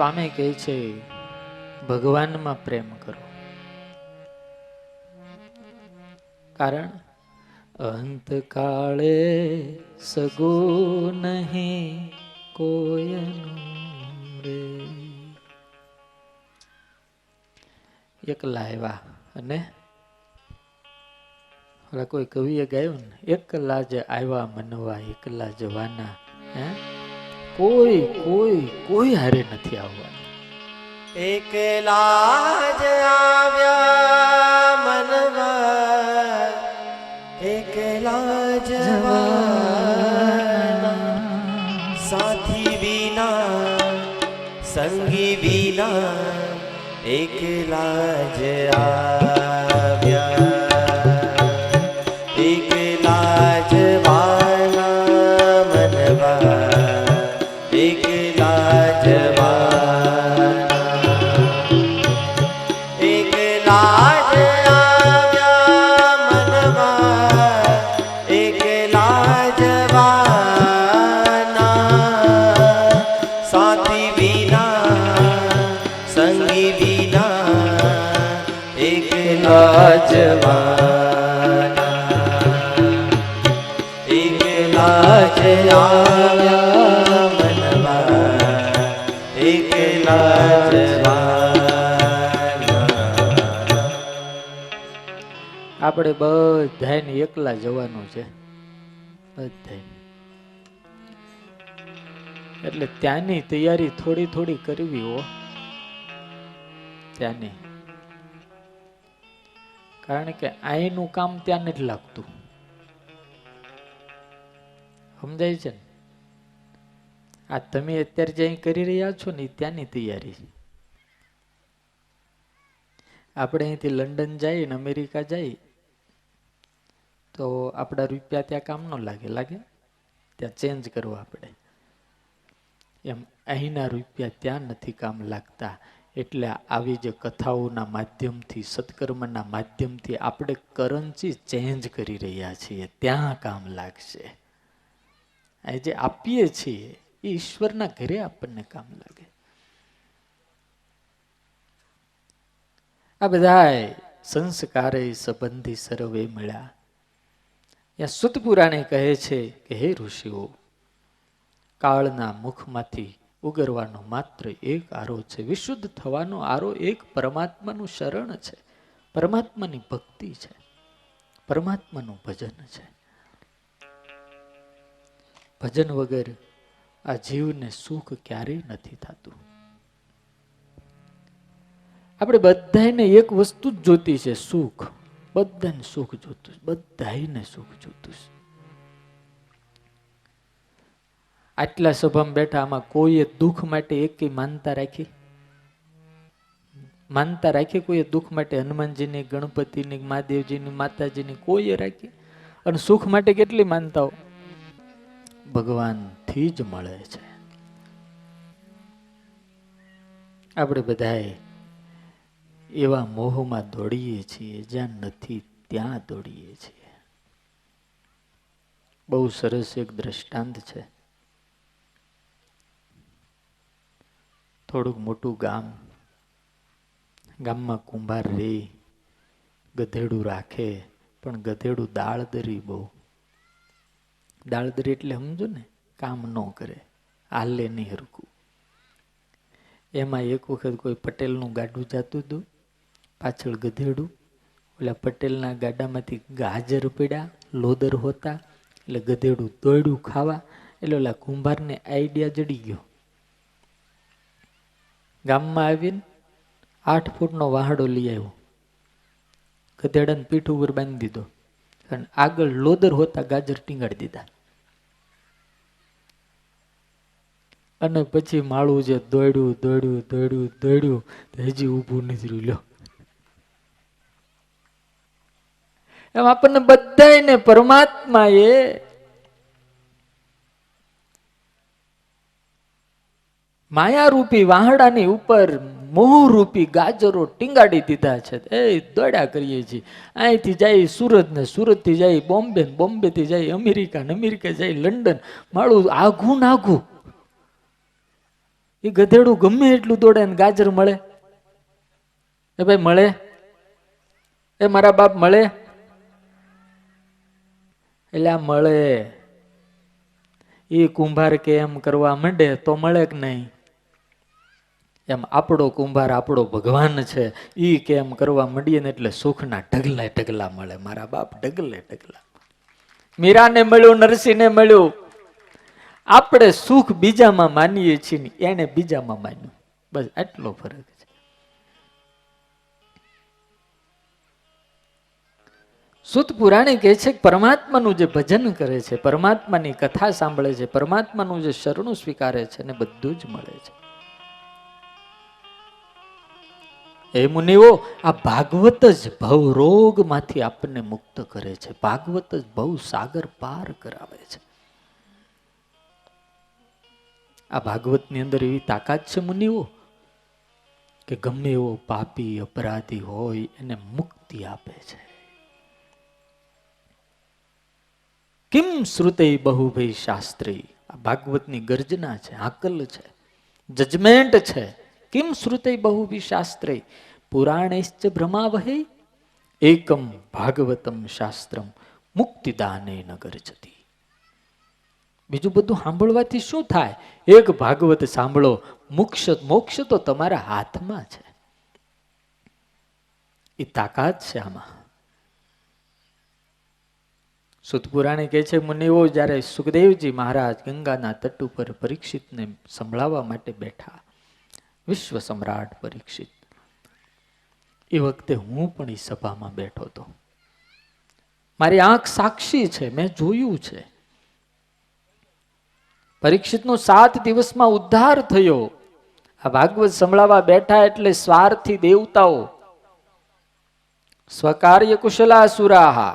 સ્વામી કહે છે ભગવાનમાં પ્રેમ કરો, કારણ અંતકાળે સગો નહીં કોયનું રે. એકલા આવ્યા અને કોઈ કવિએ ગાયું ને, એકલા જ આવ્યા મનવા એકલા જવાના. હે કોઈ કોઈ કોઈ હારે નથી આવવાનું. એકલા જ આવ્યા મનવા એકલા જવાના, સાથી વિના સંગી વિના એકલા જ આવ્યા. એકલા જવાના મનવા એકલા જવાના, એકલા જ આવ્યા મનવા એકલા જવાના, સાથી વિના સંગી વિના એકલા જવાના. એકલા જ આવ્યા મનવા એકલા જવાના. આપણે બધાને એકલા જવાનું છે, બધાને. એટલે ત્યાંની તૈયારી થોડી થોડી કરવી હો, ત્યાંની. કારણ કે અહીંનું કામ ત્યાં નથી લાગતું, સમજાય છે ને? આ તમે અત્યારે જે કરી રહ્યા છો ને ત્યાંની તૈયારી. આપણે અહીંથી લંડન જઈએ ને અમેરિકા જઈએ તો આપણા રૂપિયા ત્યાં કામ ન લાગે, લાગે? ત્યાં ચેન્જ કરવા આપણે. એમ અહીંના રૂપિયા ત્યાં નથી કામ લાગતા. એટલે આવી જે કથાઓના માધ્યમથી, સત્કર્મના માધ્યમથી આપણે કરન્સી ચેન્જ કરી રહ્યા છીએ, ત્યાં કામ લાગશે. આ જે આપીએ છીએ એ ઈશ્વરના ઘરે આપણને કામ લાગે. આ બધા સંસ્કારે સંબંધી સર્વે મળ્યા. ત્યાં સુત પુરાણે કહે છે કે હે ઋષિઓ, કાળના મુખમાંથી ઉગરવાનો માત્ર એક આરો છે. વિશુદ્ધ થવાનો આરો એક પરમાત્માનું શરણ છે, પરમાત્માની ભક્તિ છે, પરમાત્માનું ભજન છે. ભજન વગર આ જીવને સુખ ક્યારેય નથી થતું. આપણે બધાને એક વસ્તુ જ જોતી છે, સુખ. બધાને સુખ જોતું, બધાને સુખ જોતું. આટલા સભામાં બેઠા આમાં કોઈએ દુઃખ માટે એકે માનતા રાખી? માનતા રાખી કોઈએ દુઃખ માટે? હનુમાનજીની, ગણપતિની, મહાદેવજીની, માતાજીની કોઈએ રાખી? અને સુખ માટે કેટલી માનતાઓ? ભગવાનથી જ મળે છે. આપણે બધાએ એવા મોહમાં દોડીએ છીએ, જ્યાં નથી ત્યાં દોડીએ છીએ. બહુ સરસ એક દ્રષ્ટાંત છે. થોડુંક મોટું ગામ, ગામમાં કુંભાર રે, ગધેડું રાખે, પણ ગધેડું દાળદરી બહુ. દાળદરી એટલે સમજો ને, કામ ન કરે, હાલે નહીં હરકું. એમાં એક વખત કોઈ પટેલનું ગાડું જતું હતું, પાછળ ગધેડું. ઓલા પટેલના ગાડામાંથી ગાજર પડ્યા, લોદર હોતા, એટલે ગધેડું દોડ્યું ખાવા. એટલે ઓલા કુંભારને આઈડિયા જડી ગયો. ગામમાં આવીને 8 ફૂટનો વાહડો લઈ આવ્યો, ગધેડાને પીઠ ઉપર બાંધી દીધો અને આગળ લોદર હોતા ગાજર ટીંગાડી દીધા. અને પછી માળું જે દોડ્યું દોડ્યું દોડ્યું દોડ્યું, હજી ઊભું નથી રહ્યું. એમ આપણને બધાને પરમાત્માએ માયારૂપી વાહડાની ઉપર મોહરૂપી ગાજરો ટીંગાડી દીધા છે. એ દોડ્યા કરીએ છીએ. અહીંથી જાય સુરત ને સુરતથી જાય બોમ્બે ને બોમ્બેથી જાય અમેરિકા ને અમેરિકા જાય લંડન. માળું આઘું નાઘું. એ ગધેડું ગમે એટલું દોડે ને ગાજર મળે, એ ભાઈ મળે, એ મારા બાપ મળે, એટલે આ મળે. એ કુંભાર કે એમ કરવા માંડે તો મળે કે નહીં? એમ આપણો કુંભાર આપણો ભગવાન છે, ઈ કે એમ કરવા માંડીએ ને એટલે સુખના ઢગલા ઢગલા મળે. મારા બાપ ઢગલે ઢગલા. મીરાને મળ્યું, નરસિંહને મળ્યું. આપણે સુખ બીજામાં માનીએ છીએ, એને બીજામાં માન્યું. બસ આટલો ફરક છે. સુત પુરાણી કહે છે કે પરમાત્માનું જે ભજન કરે છે, પરમાત્માની કથા સાંભળે છે, પરમાત્માનું જે શરણું સ્વીકારે છે ને બધું જ મળે છે. એ મુનિઓ, આ ભાગવત જ ભવ રોગ માંથી આપણને મુક્ત કરે છે. ભાગવત જ ભવ સાગર પાર કરાવે છે. આ ભાગવતની અંદર એવી તાકાત છે મુનિઓ કે ગમે એવો પાપી અપરાધી હોય એને મુક્તિ આપે છે. કિમ શ્રુતે બહુભી શાસ્ત્રી, આ ભાગવતની ગર્જના છે, હાકલ છે, જજમેન્ટ છે. કિમ શ્રુતે બહુભી શાસ્ત્રી પુરાણેશ્ચ ભ્રમાવહે એકમ ભાગવતમ શાસ્ત્રમ મુક્તિદાને ન ગર્જતી. બીજું બધું સાંભળવાથી શું થાય? એક ભાગવત સાંભળો, મોક્ષ તો તમારા હાથમાં છે. એ તાકાત છે આમાં. સુત પુરાણી કહે છે મુનિઓ, જ્યારે સુખદેવજી મહારાજ ગંગાના તટ ઉપર પરીક્ષિતને સંભળાવવા માટે બેઠા, વિશ્વ સમ્રાટ પરીક્ષિત, એ વખતે હું પણ એ સભામાં બેઠો હતો. મારી આંખ સાક્ષી છે, મેં જોયું છે. પરીક્ષિતનો 7 દિવસમાં ઉદ્ધાર થયો. આ ભાગવત સંભળાવા બેઠા એટલે સ્વાર્થી દેવતાઓ, સ્વકાર્ય કુશલાસુરાહા,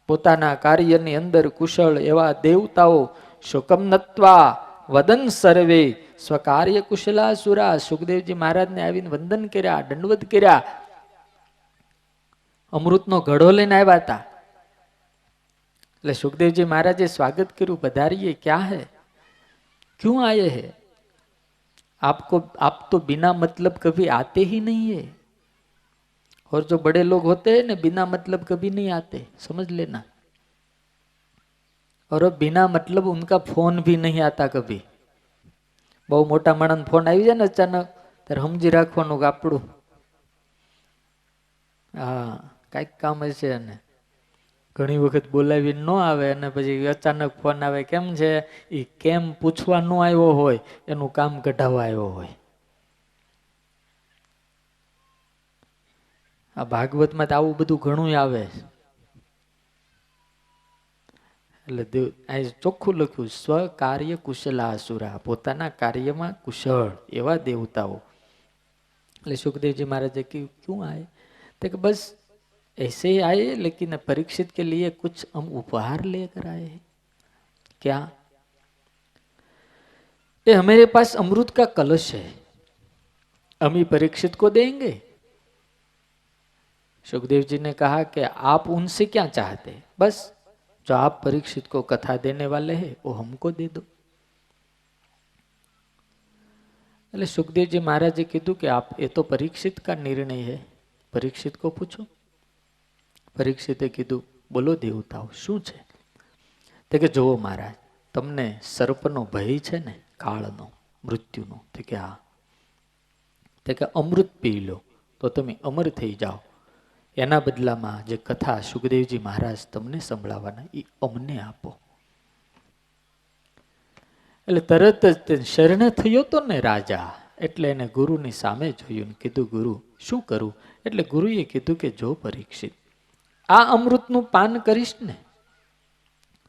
પોતાના કાર્યની અંદર કુશળ એવા દેવતાઓ, શોકમ નત્વા વદન સર્વે સ્વકાર્ય કુશલાસુરા, સુખદેવજી મહારાજને આવીને વંદન કર્યા, દંડવત કર્યા. અમૃતનો ઘડો લઈને આવ્યા હતા. એટલે સુખદેવજી મહારાજે સ્વાગત કર્યું, પધારીએ, ક્યાં હે, क्यों आए हैं आपको? आप तो बिना मतलब कभी आते ही नहीं है. और जो बड़े लोग होते हैं ना, बिना मतलब कभी नहीं आते, समझ लेना. और बिना मतलब उनका फोन भी नहीं आता कभी. બહુ મોટા માણસ ફોન આવી જાય ને અચાનક, ત્યારે સમજી રાખવાનું કે આપણું હા કઈક કામ હશે. અને ઘણી વખત બોલાવી ન આવે અને પછી અચાનક ફોન આવે, કેમ છે, એ કેમ પૂછવા ન આવ્યો હોય, એનું કામ કઢાવવા આવ્યો હોય. આ ભાગવતમાં તો આવું બધું ઘણું આવે. એટલે અહીં ચોખ્ખું લખ્યું, સ્વ કાર્ય કુશલાસુરા, પોતાના કાર્યમાં કુશળ એવા દેવતાઓ. એટલે સુખદેવજી મહારાજે કહ્યું, ક્यों आए? तो कि बस ऐसे ही आए, लेकिन परीक्षित के लिए कुछ हम उपहार लेकर आए हैं. क्या? ये हमारे पास अमृत का कलश है, हम ही परीक्षित को देंगे. सुखदेव जी ने कहा कि आप उनसे क्या चाहते? बस जो आप परीक्षित को कथा देने वाले हैं वो हमको दे दो. એટલે સુખદેવજી મહારાજે કીધું કે આપ, એ તો પરીક્ષિત કા નિર્ણય है, પરીક્ષિત को પૂછો. પરીક્ષિતે કીધું, બોલો દેવતાઓ શું છે? તે કે જોવો મહારાજ, તમને સર્પનો ભય છે ને, કાળનો, મૃત્યુનો. તે કે હા. તે કે અમૃત પી લો તો તમે અમર થઈ જાઓ. એના બદલામાં જે કથા સુખદેવજી મહારાજ તમને સંભળાવવાના એ અમને આપો. એટલે તરત જ શરણે થયો તો ને રાજા, એટલે એને ગુરુની સામે જોયું ને કીધું, ગુરુ શું કરું? એટલે ગુરુએ કીધું કે જો પરીક્ષિત, આ અમૃતનું પાન કરીશ ને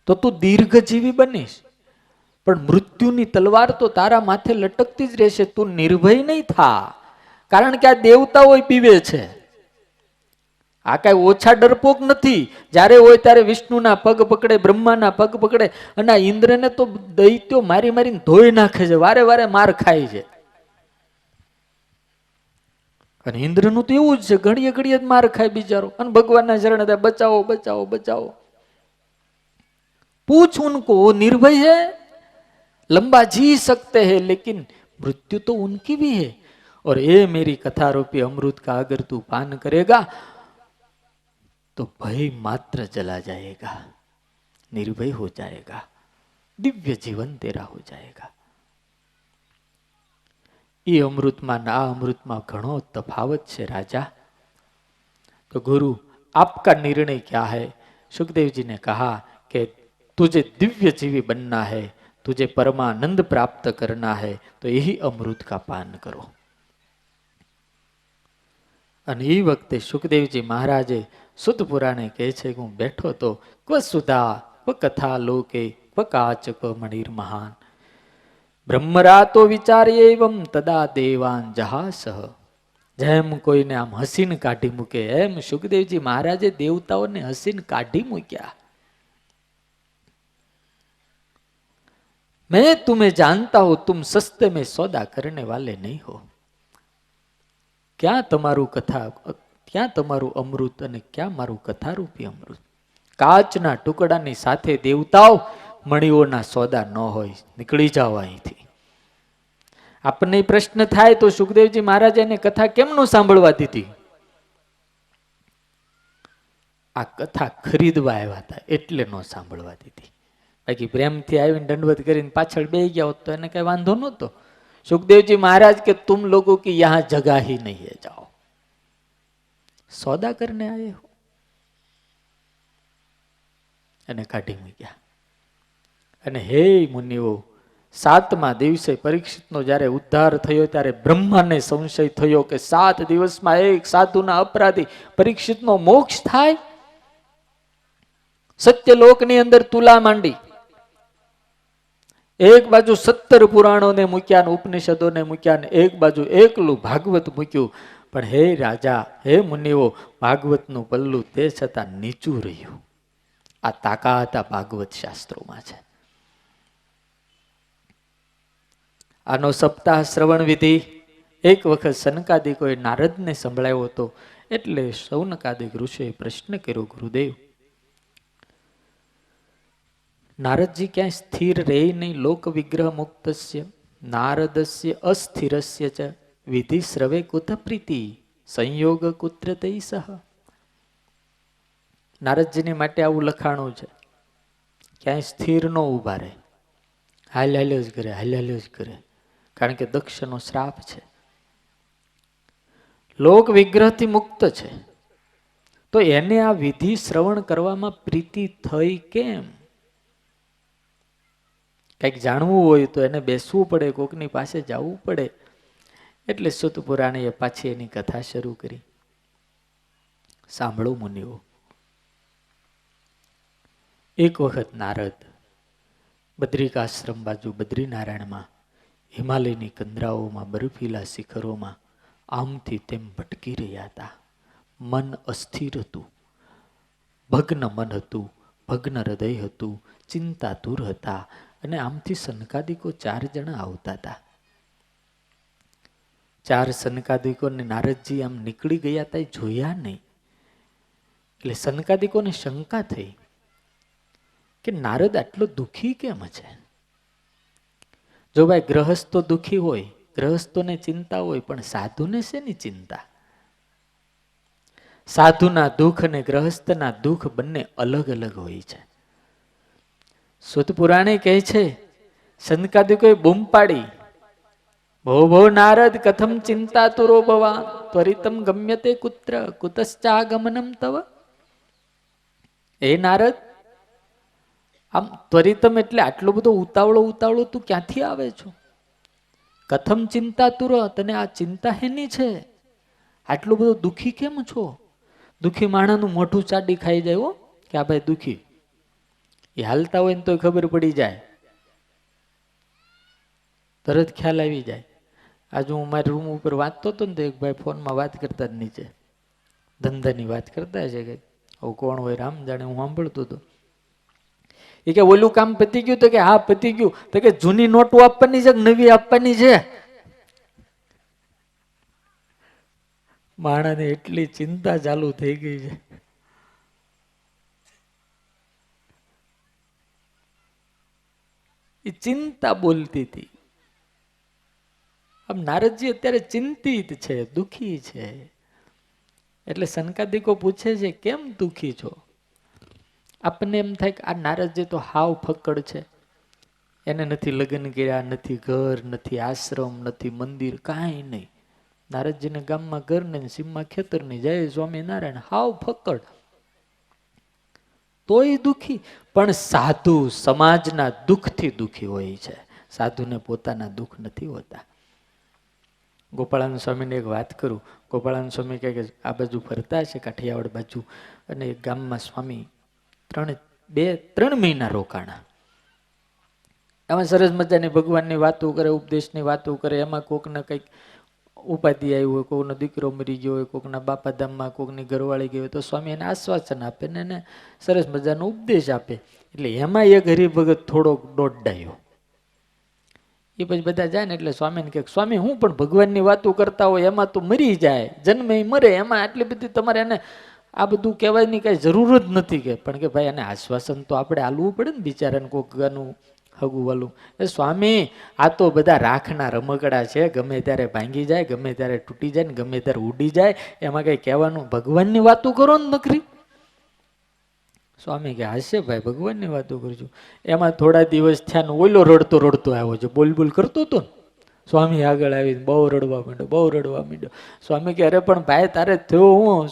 તો તું દીર્ઘજીવી બનીશ, પણ મૃત્યુની તલવાર તો તારા માથે લટકતી જ રહેશે. તું નિર્ભય નહીં થા, કારણ કે આ દેવતાઓ પીવે છે. આ કઈ ઓછા ડરપોક નથી. જ્યારે હોય ત્યારે વિષ્ણુના પગ પકડે, બ્રહ્માના પગ પકડે, અને આ ઇન્દ્રને તો દૈત્યો મારી મારીને ધોઈ નાખે છે, વારે વારે માર ખાય છે. અને ઇન્દ્રનું તો એવું જ છે, ઘડીએ ઘડીએ જ માર ખાય બિચારો, અને ભગવાનના શરણે થાય, બચાવો બચાવો બચાવો. પૂછ ઉनको, वो निर्भय है, लंबा जी सकते हैं, लेकिन मृत्यु तो उनकी भी है, और ये मेरी कथा रूपी अमृत का अगर तू पान करेगा तो भय मात्र चला जाएगा, निर्भय हो जाएगा, दिव्य जीवन तेरा हो जाएगा। ये अमृतમાં ના अमृतમાં घणो तफावत है राजा। तो गुरु आपका निर्णय क्या है? सुखदेव जी ने कहा कि तुझे दिव्य जीवी बनना है, तुझे परमानंद प्राप्त करना है, तो यही अमृत का पान करो। અને એ વખતે સુખદેવજી મહારાજે સુત પુરાણે કહે છે કે હું બેઠો તો ક્વ સુધા ક્વ કથા લોકે ક્વ કાચ ક્વ મણિર મહાન બ્રહ્મરાતો વિચાર્ય એવમ તદા દેવાન જહાસહ। જેમ કોઈને આમ હસીને કાઢી મૂકે એમ સુખદેવજી મહારાજે દેવતાઓને હસીને કાઢી મૂક્યા। मैं तुम्हें जानता हूं, तुम सस्ते में सौदा करने वाले नहीं हो। क्या તમારું કથા, ક્યાં તમારું અમૃત અને ક્યાં મારું કથારૂપી અમૃત? કાચના ટુકડાની સાથે દેવતાઓ મણીઓના સોદા ન હોય, નીકળી જાઓ અહીંથી। આપણને પ્રશ્ન થાય તો સુખદેવજી મહારાજે એને કથા કેમ ન સાંભળવા દીધી? આ કથા ખરીદવા આવ્યા હતા એટલે ન સાંભળવા દીધી, બાકી પ્રેમથી આવીને દંડવત કરીને પાછળ બેસી ગયા હોત તો એને કઈ વાંધો નહોતો। सुखदेव महाराज के तुम लोगों की यहां जगह ही नहीं है, जाओ, सौदा करने आए हो। અને કાઢી મૂક્યા। અને હે મુનિઓ, 7મા દિવસે પરીક્ષિતનો જ્યારે ઉદ્ધાર થયો ત્યારે બ્રહ્માને સંશય થયો કે 7 દિવસમાં એક સાધુના અપરાધી પરીક્ષિતનો મોક્ષ થાય? સત્યલોકની અંદર તુલા માંડી, એક બાજુ 17 પુરાણોને મૂક્યા, ઉપનિષદોને મૂક્યા, એક બાજુ એકલું ભાગવત મૂક્યું। પણ હે રાજા, હે મુનિઓ, ભાગવતનું પલ્લું તે છતાં નીચું રહ્યું। આ તાકાત આ ભાગવત શાસ્ત્રોમાં છે। આનો સપ્તાહ શ્રવણ વિધિ એક વખત સનકાદિકોએ નારદને સંભળાયો હતો, એટલે સૌનકાદિક ઋષિએ પ્રશ્ન કર્યો, ગુરુદેવ, નારદજી ક્યાંય સ્થિર રહે નહીં, લોક વિગ્રહ મુક્તસ્ય નારદસ્ય અસ્થિરસ્ય ચ વિધિ શ્રવે કુત પ્રીતિ સંયોગ કુત્ર તૈ સહ। નારદજીની માટે આવું લખાણું છે, ક્યાંય સ્થિર ન ઉભા રહે, હાલ્યો જ કરે, હાલ્યો જ કરે, કારણ કે દક્ષનો શ્રાપ છે, લોક વિગ્રહથી મુક્ત છે, તો એને આ વિધિ શ્રવણ કરવામાં પ્રીતિ થઈ કેમ? કંઈક જાણવું હોય તો એને બેસવું પડે, કોકની પાસે જવું પડે। એટલે સુત પુરાણીએ પાછી એની કથા શરૂ કરી। સાંભળો મુનિઓ, એક વખત નારદ બદ્રિકાશ્રમ બાજુ બદ્રીનારાયણમાં હિમાલયની કંદરાઓમાં બરફીલા શિખરોમાં આમથી તેમ ભટકી રહ્યા હતા। મન અસ્થિર હતું, ભગ્ન મન હતું, ભગ્ન હૃદય હતું, ચિંતાતુર હતા। અને આમથી સનકાદિકો 4 જણા આવતા હતા। 4 સનકાદિકોને નારદજી આમ નીકળી ગયા હતા, જોયા નહીં। એટલે સનકાદિકોને શંકા થઈ કે નારદ આટલો દુઃખી કેમ છે? જો ભાઈ ગ્રહસ્થ દુઃખી હોય, ગ્રહસ્થોને ચિંતા હોય, પણ સાધુને શેની ચિંતા? સાધુના દુઃખ અને ગ્રહસ્થના દુઃખ બંને અલગ અલગ હોય છે। સુત પુરાણે કહે છે, સનકાદિકોએ બૂમ પાડી, ભો ભો નારદ કથમ ચિંતાતુરો ભવાન ત્વરિતમ ગમ્યતે કુત્ર કુતશ્ચાગમનમ તવ। એ નારદ, આમ ત્વરિતમ એટલે આટલો બધો ઉતાવળો ઉતાવળો તું ક્યાંથી આવે છો? કથમ ચિંતાતુર, તને આ ચિંતા હેની છે? આટલો બધો દુઃખી કેમ છો? દુઃખી માણસનું મોઢું ચાડી ખાઈ જાય હો, કે આ ભાઈ દુઃખી, એ હાલતા હોય ને તો ખબર પડી જાય, તરત ખ્યાલ આવી જાય। આજે હું મારી રૂમ ઉપર વાંચતો હતો ને તો એક ભાઈ ફોનમાં વાત કરતા જ નીચે ધંધાની વાત કરતા છે કે હવે કોણ હોય રામ જાણે, હું સાંભળતો હતો। એ કે ઓલું કામ પતી ગયું? તો કે હા પતી ગયું। તો કે જૂની નોટો આપવાની છે કે નવી આપવાની છે? માણસને એટલી ચિંતા ચાલુ થઈ ગઈ છે। એ ચિંતા બોલતી હતી। આમ નારદજી અત્યારે ચિંતિત છે, દુઃખી છે. એટલે સનકાદિકો પૂછે છે કેમ દુઃખી છો? આપણને એમ થાય કે આ નારદજી તો હાવ ફક્કડ છે, એને નથી લગ્ન કર્યા, નથી ઘર, નથી આશ્રમ, નથી મંદિર, કાંઈ નહીં. નારદજીને ગામમાં ઘર ને સીમમાં ખેતર નહીં, જય સ્વામિનારાયણ, હાવ ફક્કડ. તોય દુઃખી. પણ સાધુ સમાજના દુઃખથી દુઃખી હોય છે, સાધુને પોતાના દુઃખ નથી હોતા. ગોપાળાનંદ સ્વામીને એક વાત કરું. ગોપાળાનંદ સ્વામી કહે કે આ બાજુ ફરતા છે કાઠિયાવાડ બાજુ, અને એક ગામમાં સ્વામી 3 મહિના રોકાણા. એમાં સરસ મજાની ભગવાનની વાતો કરે, ઉપદેશની વાતો કરે. એમાં કોકને કંઈક ઉપાધિ આવી હોય, કોકનો દીકરો મરી ગયો હોય, કોકના બાપાધામમાં કોકની ઘરવાળી ગઈ હોય, તો સ્વામી એને આશ્વાસન આપે ને એને સરસ મજાનો ઉપદેશ આપે. એટલે એમાં એક હરિભગત થોડોક દોડાયો. એ પછી બધા જાય ને એટલે સ્વામીને કહે, સ્વામી હું પણ ભગવાનની વાતો કરતા હોય એમાં તો મરી જાય, જન્મે મરે, એમાં આટલી બધી તમારે એને આ બધું કહેવાની કઈ જરૂર જ નથી. કે પણ કે ભાઈ એને આશ્વાસન તો આપણે આલવું પડે ને બિચારાને, કોક ગાનું હગું વાલું. એ સ્વામી આ તો બધા રાખના રમકડા છે, ગમે ત્યારે ભાંગી જાય, ગમે ત્યારે તૂટી જાય ને ગમે ત્યારે ઉડી જાય, એમાં કઈ કહેવાનું, ભગવાનની વાતો કરો ને નકરી. સ્વામી કે હશે ભાઈ, ભગવાનની વાતો કરજો. એમાં થોડા દિવસ થયા ને ઓલો રડતો રડતો આવ્યો છે, બોલ બોલ કરતો હતો ને. સ્વામી આગળ આવીને બહુ રડવા માંડ્યો, બહુ રડવા માંડ્યો. સ્વામી કે અરે પણ ભાઈ તારે થયો હું?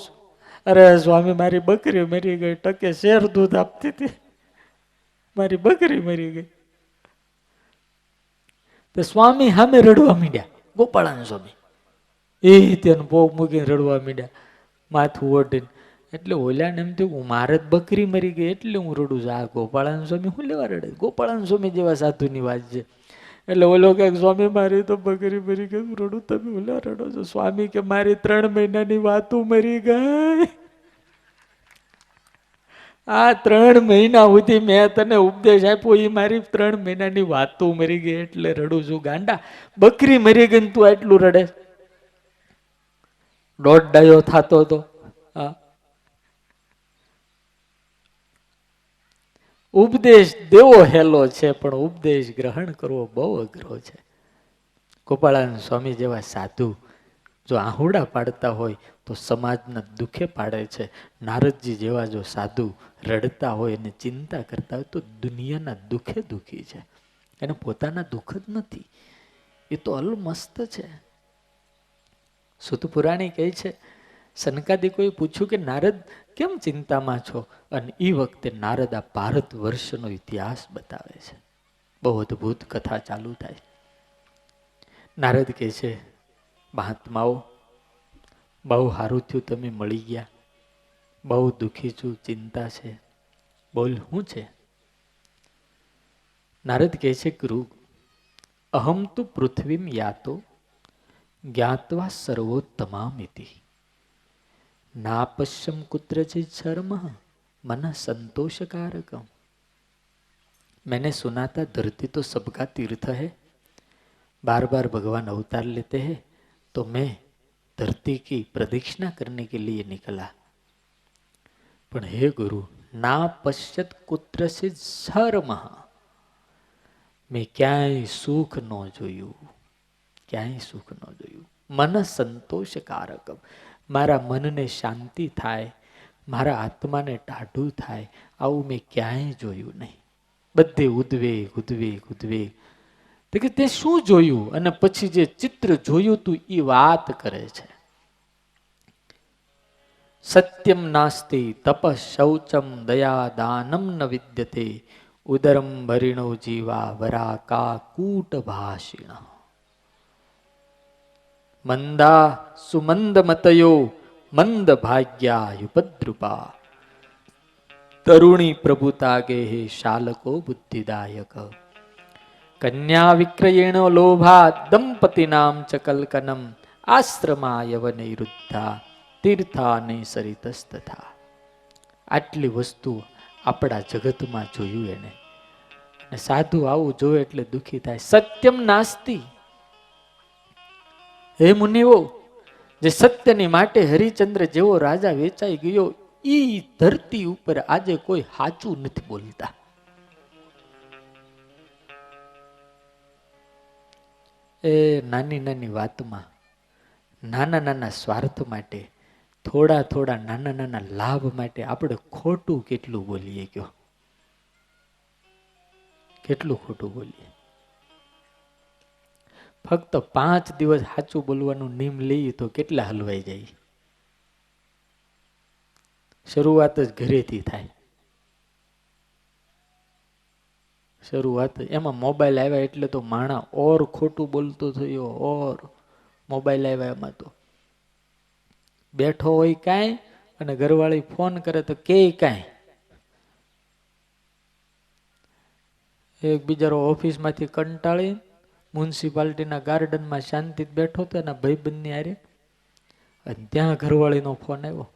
અરે સ્વામી મારી બકરી મરી ગઈ, ટકે શેર દૂધ આપતી હતી, મારી બકરી મરી ગઈ. તો સ્વામી સામે રડવા માંડ્યા, ગોપાળાનંદ સ્વામી એ તેનું પોગ મૂકીને રડવા માંડ્યા, માથું ઓઢીને. એટલે ઓલાને એમ થયું મારે જ બકરી મરી ગઈ એટલે હું રડું છું, આ ગોપાળાનંદ સ્વામી શું લેવા રડે? ગોપાળાનંદ સ્વામી જેવા સાધુની વાત છે. એટલે ઓલો કે સ્વામી મારી તો બકરી મરી ગઈ, હું રડું, તમે ઓલા રડો છો? સ્વામી કે મારી 3 મહિનાની વાતું મરી ગઈ. આ 3 મહિના સુધી મેં તને ઉપદેશ આપ્યો, એ મારી 3 મહિનાની વાતું મરી ગઈ એટલે રડું છું. ગાંડા, બકરી મરી ગઈ તું આટલું રડે? દોઢ થતો હતો. હા, ઉપદેશ દેવો હેલો છે, પણ ઉપદેશ ગ્રહણ કરવો બહુ અઘરો છે. ગોપાળાનંદ સ્વામી જેવા સાધુ જો આહુડા પાડતા હોય તો સમાજના દુઃખે પાડે છે. નારદજી જેવા જો સાધુ રડતા હોય અને ચિંતા કરતા હોય તો દુનિયાના દુઃખે દુઃખી છે, એને પોતાના દુઃખ જ નથી. એ તો અલમસ્ત છે. સુત પુરાણી કહે છે, સનકાદિકોએ પૂછ્યું કે નારદ કેમ ચિંતામાં છો? અને એ વખતે નારદ આ ભારત વર્ષનો ઇતિહાસ બતાવે છે. બહુ અદભુત કથા ચાલુ થાય. નારદ કહે છે, મહાત્માઓ બહુ સારું થયું તમે મળી ગયા, બહુ દુઃખી છું, ચિંતા છે. બોલ શું છે? નારદ કહે છે, ગુરુ અહમ તુ પૃથ્વીમ યાતો જ્ઞાત્વા સર્વોત્તમામિતિ ના પશ્યમ कुत्रचित शर्म मन संतोषकारकम. मैंने सुना था धरती तो सबका तीर्थ है, बार बार भगवान अवतार लेते हैं, तो मैं धरती की प्रदक्षिणा करने के लिए निकला. पण हे गुरु ना पश्यत कुत्रचित शर्म, મેં ક્યાંય સુખ ન જોયું, ક્યાંય સુખ ન જોયું. મન સંતોષકારક, મારા મનને શાંતિ થાય, મારા આત્માને ટાઢું થાય, આવું મેં ક્યાંય જોયું નહીં. બધે ઉદ્વેગ ઉદ્વેગ ઉદ્વેગ. કે તે શું જોયું? અને પછી જે ચિત્ર જોયું તું એ વાત કરે છે. સત્યમ નાસ્તિ તપ શૌચમ દયા દાનમ ન વિદ્યતે ઉદરમ ભરીણો જીવા વરાકા કૂટ ભાષિણ. મંદા સુમંદ મતયો મંદ ભાગ્યા યુપદ્રુપા તરુણી પ્રભુતા ગે હે શાલકો બુદ્ધિદાયક. કન્યા વિક્રયેણ લોભા દંપતિ નામ ચ કલ્કનમ આશ્રમા યવનિરુદ્ધા તીર્થાને સરિતસ્તથા. આટલી વસ્તુ આપણા જગતમાં જોયું એને. અને સાધુ આવું જોવે એટલે દુઃખી થાય. સત્યમ નાસ્તિ. હે મુનિઓ, જે સત્યની માટે હરિચંદ્ર જેવો રાજા વેચાઈ ગયો, ઈ ધરતી ઉપર આજે કોઈ સાચું નથી બોલતા. એ નાની નાની વાતમાં, નાના નાના સ્વાર્થ માટે, થોડા થોડા નાના નાના લાભ માટે આપણે ખોટું કેટલું બોલીએ કયો, કેટલું ખોટું બોલીએ. ફક્ત 5 દિવસ સાચું બોલવાનું નિયમ લઈએ તો કેટલા હલવાઈ જાય. શરૂઆત જ ઘરેથી થાય. શરૂઆત એમાં મોબાઈલ આવ્યા એટલે તો માણા ઓર ખોટું બોલતો થયો. ઓર મોબાઈલ આવ્યા એમાં તો બેઠો હોય કાંઈ અને ઘરવાળી ફોન કરે તો કે કાંઈ. એક બિચારો ઓફિસમાંથી કંટાળી મ્યુનિસિપાલિટીના ગાર્ડનમાં શાંતિથી બેઠો હતો એના ભાઈબંધની હારે, અને ત્યાં ઘરવાળીનો ફોન આવ્યો.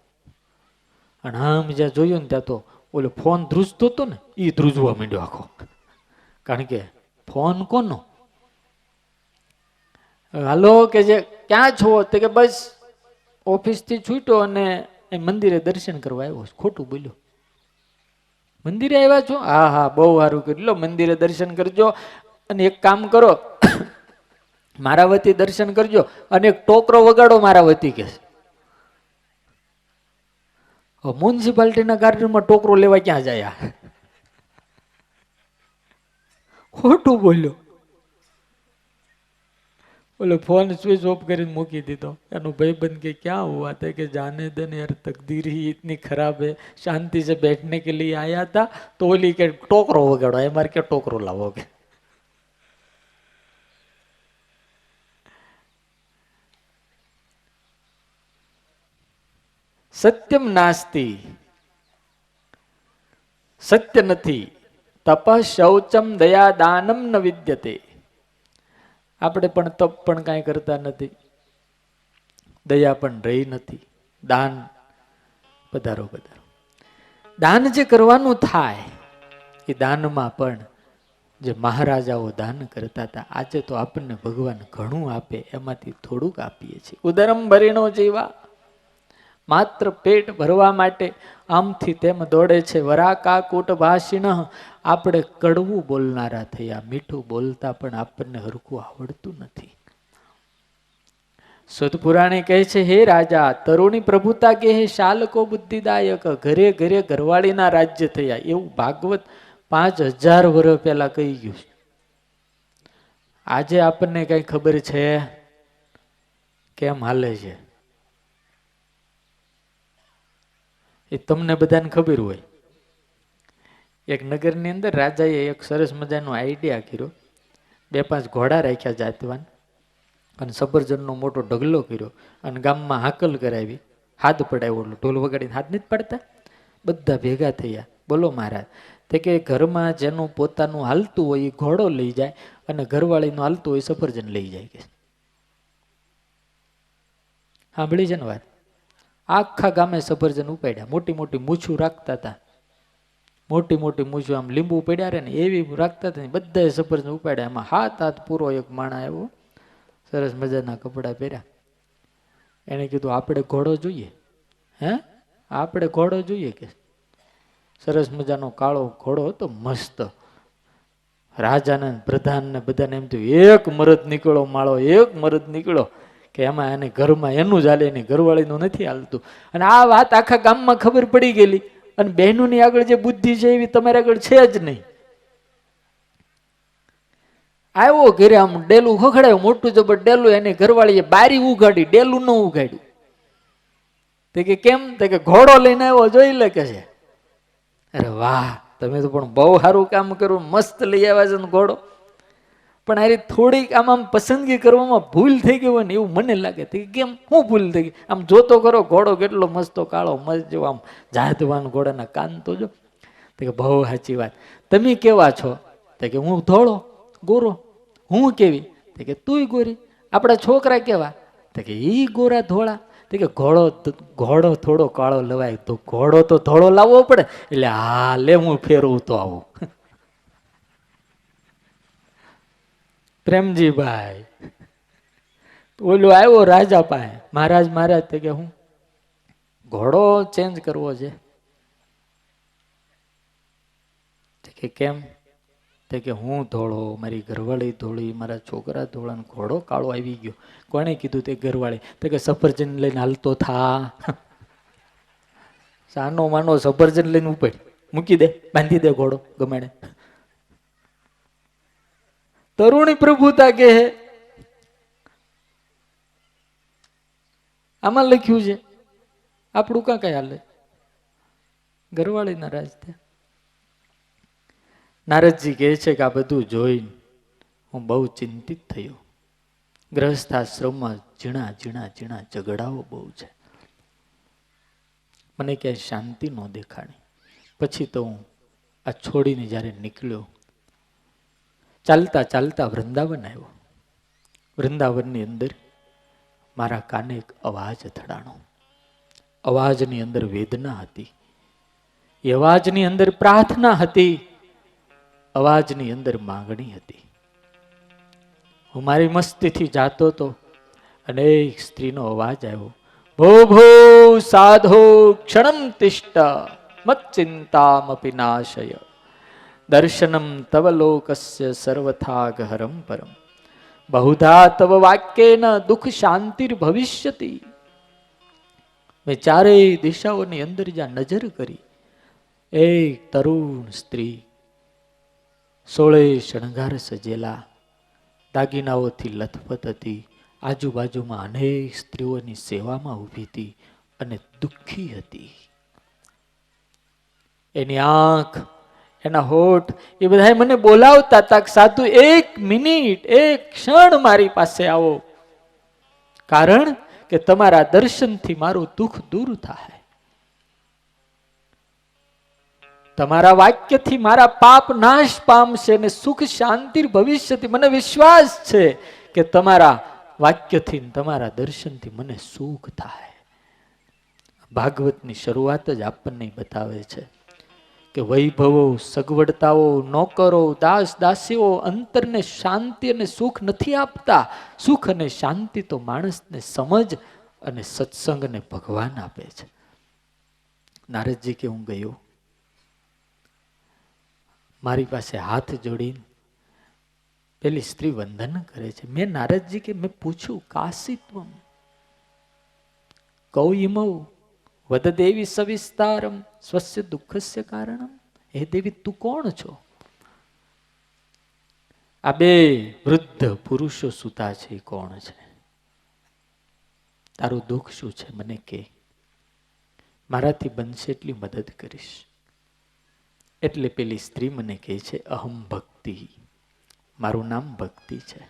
અને આમ જ્યાં જોયું ને ત્યાં તો ઓલો ફોન ધ્રુજતો હતો ને એ ધ્રુજવા માંડ્યો આખો. કારણ કે ફોન કોનો? હાલો કે જે ક્યાં છો? તો કે બસ ઓફિસથી છૂટ્યો અને મંદિરે દર્શન કરવા આવ્યો. ખોટું બોલ્યો. મંદિરે આવ્યા છો? હા હા, બહુ સારું કર્યું. લો મંદિરે દર્શન કરજો અને એક કામ કરો, મારા વતી દર્શન કરજો અને એક ટોકરો વગાડો મારા વતી કે. મ્યુનિસિપાલિટીના ગાર્ડનમાં ટોકરો લેવા ક્યાં જાય? ખોટું બોલ્યો. બોલો ફોન સ્વિચ ઓફ કરીને મૂકી દીધો. એનો ભાઈબંધ કે ક્યાં હુઆ था कि जाने देने यार, तकदीर ही इतनी खराब है, शांति से बैठने के लिए आया था तो बोली के टोकरो वगाड़ो. हमारे क्या टोकरो लावोगे? સત્યમ નાસ્તિ, સત્ય નથી. તપ શૌચમ દયા દાનમ ન વિદ્યતે. આપણે પણ તપ પણ કાંઈ કરતા નથી, દયા પણ રહી નથી, દાન પધારો પધારો. દાન જે કરવાનું થાય એ દાનમાં પણ જે મહારાજાઓ દાન કરતા હતા, આજે તો આપણને ભગવાન ઘણું આપે એમાંથી થોડુંક આપીએ છીએ. ઉદરમ ભરીણો જેવા, માત્ર પેટ ભરવા માટે આમથી તેમ દોડે છે. વરાકા કૂટ ભાષિણ, આપણે કડવું બોલનારા થયા, મીઠું બોલતા પણ આપણને હરખું આવડતું નથી. સુતપુરાણી કહે છે, હે રાજા, તરુણી પ્રભુતા કે હે શાલકો બુદ્ધિદાયક. ઘરે ઘરે ઘરવાળીના રાજ્ય થયા એવું ભાગવત 5000 વર્ષ પહેલા કહી ગયું. આજે આપણને કઈ ખબર છે કેમ હાલે છે? એ તમને બધાને ખબર હોય. એક નગરની અંદર રાજાએ એક સરસ મજાનો આઈડિયા કર્યો. 2-5 ઘોડા રાખ્યા જાતવાન અને સફરજનનો મોટો ઢગલો કર્યો અને ગામમાં હાકલ કરાવી, હાથ પડાવ્યો. ઢોલ વગાડીને હાથ નથી પડતા? બધા ભેગા થયા. બોલો મહારાજ. તે કે ઘરમાં જેનું પોતાનું હાલતું હોય એ ઘોડો લઈ જાય અને ઘરવાળીનું હાલતું હોય સફરજન લઈ જાય કે. સાંભળી છે ને વાત? આખા ગામે સફરજન ઉપાડ્યા. મોટી મોટી મૂછું રાખતા હતા, મોટી મોટી મૂછું આમ લીંબુ પડ્યા રે ને એવી રાખતા હતા. બધાએ સફરજન ઉપાડ્યા. એમાં હાથ પૂરો એક માણા આવ્યો, સરસ મજાના કપડા પહેર્યા. એને કીધું આપણે ઘોડો જોઈએ. હે, આપણે ઘોડો જોઈએ કે. સરસ મજાનો કાળો ઘોડો હતો, મસ્ત. રાજાને પ્રધાનને બધાને એમ થયું એક મરદ નીકળો માળો, એક મરદ નીકળો કે એમાં એને ઘરમાં એનું જ હાલે, એની ઘરવાળીનું નથી હાલતું. અને આ વાત આખા ગામમાં ખબર પડી ગયેલી. અને બહેનોની આગળ જે બુદ્ધિ છે એવી તમારી આગળ છે જ નહીં. આવ્યો ઘરે, આમ ડેલું ખખડાયું, મોટું જબર ડેલું. એની ઘરવાળીએ બારી ઉગાડી, ડેલું ન ઉગાડ્યું. તે કે કેમ? તે કે ઘોડો લઈને આવ્યો, જોઈ લે કે છે. અરે વાહ, તમે તો પણ બહુ સારું કામ કર્યું, મસ્ત લઈ આવ્યા છે ને ઘોડો. પણ આ થોડીક આમ પસંદગી કરવામાં ભૂલ થઈ ગઈ હોય ને એવું મને લાગે. કેમ, શું ભૂલ થઈ ગઈ? આમ જોતો કરો ઘોડો કેટલો મસ્તો કાળો મસ્ત જેવો, આમ જાતવાન ઘોડાના કાન તો જો. તો કે બહુ સાચી વાત. તમે કેવા છો? તો કે હું ધોળો ગોરો. હું કેવી? તો કે તુંય ગોરી. આપણા છોકરા કેવા? તો કે ઈ ગોરા ધોળા. તો કે ઘોડો થોડો કાળો લવાય તો ઘોડો તો ધોળો લાવવો પડે. એટલે હા લે, હું ફેરવું તો આવું. પ્રેમજીભાઈ ઓલો આવ્યો રાજા પાસે, મહારાજ મહારાજ. તો કે હું ઘોડો ચેન્જ કરવો છે. કે કેમ? તે કે હું ધોળો, મારી ઘરવાળી ધોળી, મારા છોકરા ધોળા, ઘોડો કાળો આવી ગયો. કોણે કીધું? તે ઘરવાળી. તે કે સફરજન લઈને હાલતો થા. સાનો માનો સફરજન લઈને ઉપર મૂકી દે, બાંધી દે ઘોડો ગમાડે. તરુણી પ્રભુતા કે આમાં લખ્યું છે, આપણું કાં કઈ હાલે? ઘરવાળી નારાજ થયા. નારદજી કહે છે કે આ બધું જોઈને હું બહુ ચિંતિત થયો. ગ્રહસ્થાશ્રમમાં ઝીણા ઝીણા ઝીણા ઝઘડાઓ બહુ છે. મને ક્યાંય શાંતિ ન દેખાણી. પછી તો હું આ છોડીને જ્યારે નીકળ્યો, ચાલતા ચાલતા વૃંદાવન આવ્યો. વૃંદાવનની અંદર મારા કાને એક અવાજ અથડાણો. અવાજની અંદર વેદના હતી, અવાજની અંદર પ્રાર્થના હતી, અવાજની અંદર માંગણી હતી. હું મારી મસ્તીથી જાતો તો અને એક સ્ત્રીનો અવાજ આવ્યો, ભો ભો સાધો ક્ષણમ તિષ્ઠ મત ચિંતામપી નાશય દર્શનમ તવ લોકસ્ય સર્વથા ગહરમ પરમ બહુધા તવ વાક્યેન દુઃખ શાંતિર ભવિષ્યતિ. મેં ચારેય દિશાઓની અંદર જ્યાં નજર કરી, એક તરુણ સ્ત્રી, 16 શણગાર સજેલા, દાગીનાઓથી લથપથ હતી, આજુબાજુમાં અનેક સ્ત્રીઓની સેવામાં ઊભી હતી અને દુઃખી હતી. એની આંખ, એના હોઠ, એ બધા મને બોલાવતા હતા, સાધુ એક મિનિટ, એક ક્ષણ મારી પાસે આવો, કારણ કે તમારા દર્શનથી મારું દુઃખ દૂર થાય, તમારા વાક્યથી મારા પાપ નાશ પામશે અને સુખ શાંતિ ભવિષ્યથી. મને વિશ્વાસ છે કે તમારા વાક્યથી, તમારા દર્શનથી મને સુખ થાય. ભાગવતની શરૂઆત જ આપણને બતાવે છે કે વૈભવો, સગવડતાઓ, નોકરો, દાસ દાસીઓ અંતરને શાંતિ અને સુખ નથી આપતા. સુખ અને શાંતિ તો માણસને સમજ અને સત્સંગને ભગવાન આપે છે. નારદજી કે હું ગયો, મારી પાસે હાથ જોડીને પેલી સ્ત્રી વંદન કરે છે. મેં નારદજી કે મેં પૂછ્યું, કાશીત્વમ કૌ ઇમૌ વદ દેવી સવિસ્તારમ સ્વસ્ય દુઃખસ્ય કારણમ. હે દેવી, તું કોણ છો? આ બે વૃદ્ધ પુરુષો સુતા છે, એ કોણ છે? તારું દુઃખ શું છે મને કે, મારાથી બનશે એટલી મદદ કરીશ. એટલે પેલી સ્ત્રી મને કહે છે, અહમ ભક્તિ, મારું નામ ભક્તિ છે.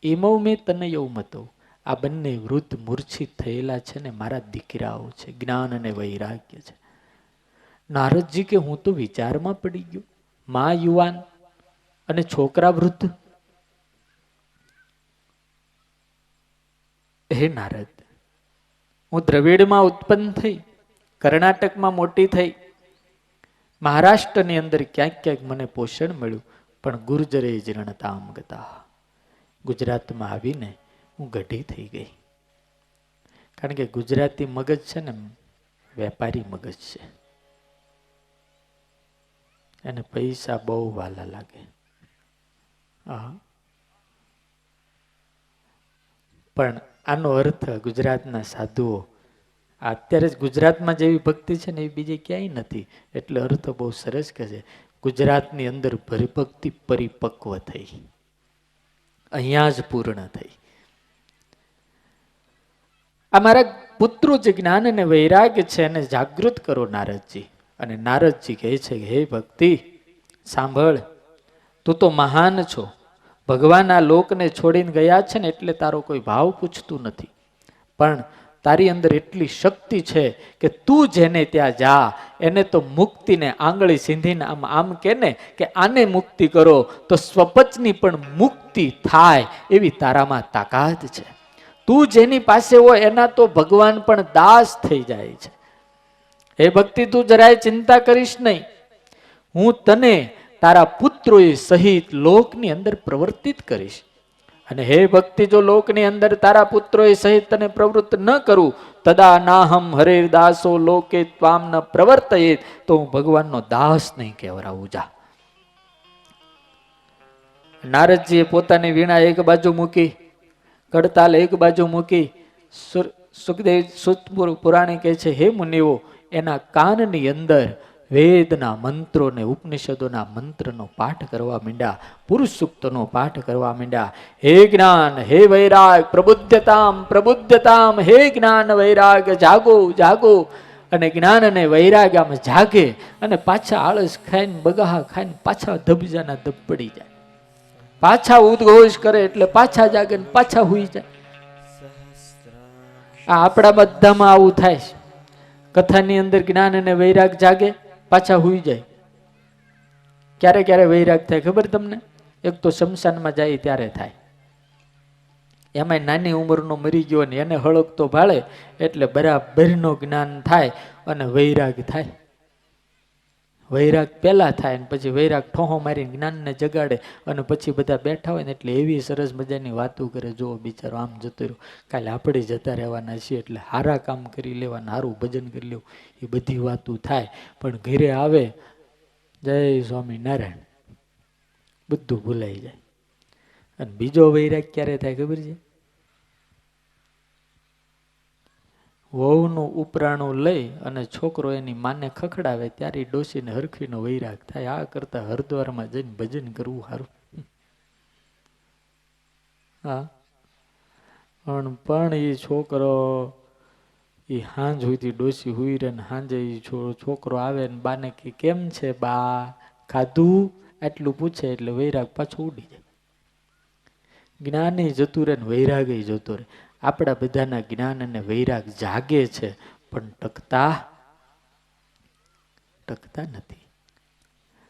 એમો મેં તને એવું મતો, આ બંને વૃદ્ધ મૂર્છિત થયેલા છે ને મારા દીકરાઓ છે, જ્ઞાન અને વૈરાગ્ય છે. નારદજી કે હું તો વિચારમાં પડી ગયો, માં યુવાન અને છોકરા વૃદ્ધ. હે નારદ, હું દ્રવિડમાં ઉત્પન્ન થઈ, કર્ણાટકમાં મોટી થઈ, મહારાષ્ટ્રની અંદર ક્યાંક ક્યાંક મને પોષણ મળ્યું, પણ ગુર્જરે જીર્ણતામ ગતા, ગુજરાતમાં આવીને હું ગઢી થઈ ગઈ. કારણ કે ગુજરાતી મગજ છે ને વેપારી મગજ છે, એને પૈસા બહુ વાલા લાગે. પણ આનો અર્થ ગુજરાતના સાધુઓ, અત્યારે જ ગુજરાતમાં જેવી ભક્તિ છે ને એવી બીજે ક્યાંય નથી. એટલે અર્થ બહુ સરસ કહે છે, ગુજરાતની અંદર ભક્તિ પરિપક્વ થઈ, અહીંયા જ પૂર્ણ થઈ. આ મારા પુત્રો જે જ્ઞાન અને વૈરાગ્ય છે એને જાગૃત કરો નારદજી. અને નારદજી કહે છે કે હે ભક્તિ, સાંભળ, તું તો મહાન છો, ભગવાન આ લોકને છોડીને ગયા છે ને એટલે તારો કોઈ ભાવ પૂછતું નથી, પણ તારી અંદર એટલી શક્તિ છે કે તું જેને ત્યાં જા એને તો મુક્તિને આંગળી સીંધીને આમ આમ કે ને કે આને મુક્તિ કરો તો સ્વપચની પણ મુક્તિ થાય એવી તારામાં તાકાત છે. તું જેની પાસે હોય એના તો ભગવાન પણ દાસ થઈ જાય છે. હે ભક્તિ, તું જરાય ચિંતા કરીશ નહીં, હું તને તારા પુત્રોએ સહિત લોકની અંદર પ્રવર્તિત કરીશ. અને હે ભક્તિ, જો લોકની અંદર તારા પુત્રોએ સહિત તને પ્રવૃત્ત ન કરું, તદા નાહમ હરે દાસો લોકે ત્વામ ન પ્રવર્તયે, તો હું ભગવાનનો દાસ નહીં કહેવરાવું. જા, નારદજીએ પોતાની વીણા એક બાજુ મૂકી, કડતાલ એક બાજુ મૂકી, સુખદેવ સુત પુરાણી કહે છે, હે મુનિઓ, એના કાનની અંદર વેદના મંત્રો ને ઉપનિષદોના મંત્રનો પાઠ કરવા માંડ્યા, પુરુષ સૂક્તનો પાઠ કરવા માંડ્યા. હે જ્ઞાન, હે વૈરાગ, પ્રબુદ્ધતામ પ્રબુદ્ધતામ, હે જ્ઞાન વૈરાગ, જાગો જાગો. અને જ્ઞાન અને વૈરાગ આમ જાગે અને પાછા આળસ ખાઈને બગાહા ખાઈને પાછા ધબજાના ધબ પડી જાય, પાછા ઉદ્ઘોષ કરે એટલે પાછા જાગે ને પાછા હુઈ જાય. આ આપણા બધામાં આવું થાય છે. કથાની અંદર જ્ઞાન અને વૈરાગ જાગે, પાછા હુઈ જાય. ક્યારે ક્યારે વૈરાગ થાય ખબર તમને? એક તો શમશાનમાં જાય ત્યારે થાય. એમાં નાની ઉંમરનો મરી ગયો ને એને હળગતો ભાળે એટલે બરાબરનો જ્ઞાન થાય અને વૈરાગ થાય. વૈરાગ પહેલા થાય ને પછી વૈરાગ ઠોહો મારીને જ્ઞાનને જગાડે અને પછી બધા બેઠા હોય ને એટલે એવી સરસ મજાની વાતો કરે, જો બિચારો આમ જતો રહ્યો, કાલે આપણે જતા રહેવાના છીએ એટલે સારા કામ કરી લેવાના, સારું ભજન કરી લેવું, એ બધી વાતો થાય. પણ ઘરે આવે, જય સ્વામિનારાયણ, બધું ભૂલાઈ જાય. અને બીજો વૈરાગ ક્યારે થાય ખબર છે? વહુનું ઉપરાણું લઈ અને છોકરો એની માને ખખડાવે ત્યારે ડોશીને હરખીનો વૈરાગ થાય. આ કરતા હરિદ્વારમાં જઈને ભજન કરવું સારું. હા, પણ એ છોકરો એ હાંજ સુધી ડોશી હુઈ રહે ને હાંજે એ છોકરો આવે ને બાને કે કેમ છે બા, ખાધું, આટલું પૂછે એટલે વૈરાગ પાછો ઉડી જાય. જ્ઞાન જતું રહે ને વૈરાગ જતો રહે. આપણા બધાના જ્ઞાન અને વૈરાગ જાગે છે પણ ટકતા નથી.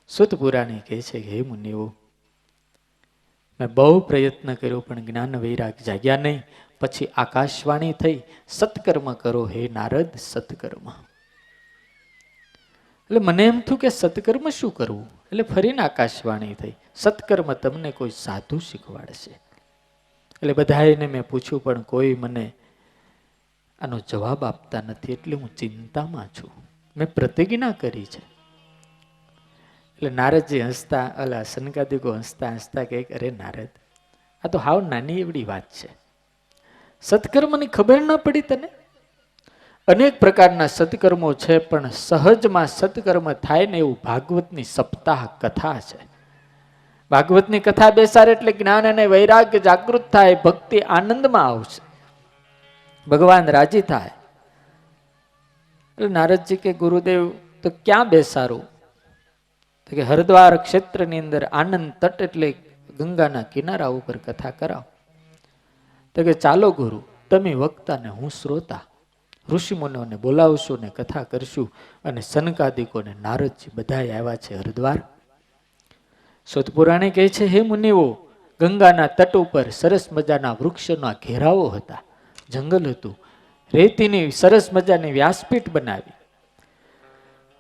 સુત પુરાણી કહે છે કે હે મુનિઓ, મેં બહુ પ્રયત્ન કર્યો પણ જ્ઞાન વૈરાગ જાગ્યા નહીં. પછી આકાશવાણી થઈ, સત્કર્મ કરો હે નારદ, સત્કર્મ. એટલે મને એમ થયું કે સત્કર્મ શું કરવું? એટલે ફરીને આકાશવાણી થઈ, સત્કર્મ તમને કોઈ સાધુ શીખવાડશે. એટલે બધાને મેં પૂછ્યું પણ કોઈ મને આનો જવાબ આપતા નથી, એટલે હું ચિંતામાં છું. મેં પ્રતિજ્ઞા કરી છે. એટલે નારદજી હસતા, અલા સનકાદિકો હસતા હસતા કહે, અરે નારદ, આ તો હાવ નાની એવડી વાત છે. સત્કર્મની ખબર ના પડી તને? અનેક પ્રકારના સત્કર્મો છે પણ સહજમાં સત્કર્મ થાય ને એવું ભાગવતની સપ્તાહ કથા છે. ભાગવતની કથા બેસાડે એટલે જ્ઞાન અને વૈરાગ્ય જાગૃત થાય, ભક્તિ આનંદમાં આવશે, ભગવાન રાજી થાય. એટલે નારદજી કે ગુરુદેવ તો ક્યાં બેસાડું? તો કે હરિદ્વાર ક્ષેત્રની અંદર આનંદ તટ એટલે ગંગાના કિનારા ઉપર કથા કરાવ. તો કે ચાલો ગુરુ, તમે વક્તા ને હું શ્રોતા, ઋષિમુનિઓને બોલાવશું ને કથા કરશું. અને સનકાદિકોને નારદજી બધા આવ્યા છે હરિદ્વાર. સુતપુરાણી કહે છે, હે મુનિઓ, ગંગાના તટ ઉપર સરસ મજાના વૃક્ષોના ઘેરાવો હતા, જંગલ હતું, રેતીની સરસ મજાની વ્યાસપીઠ બનાવી.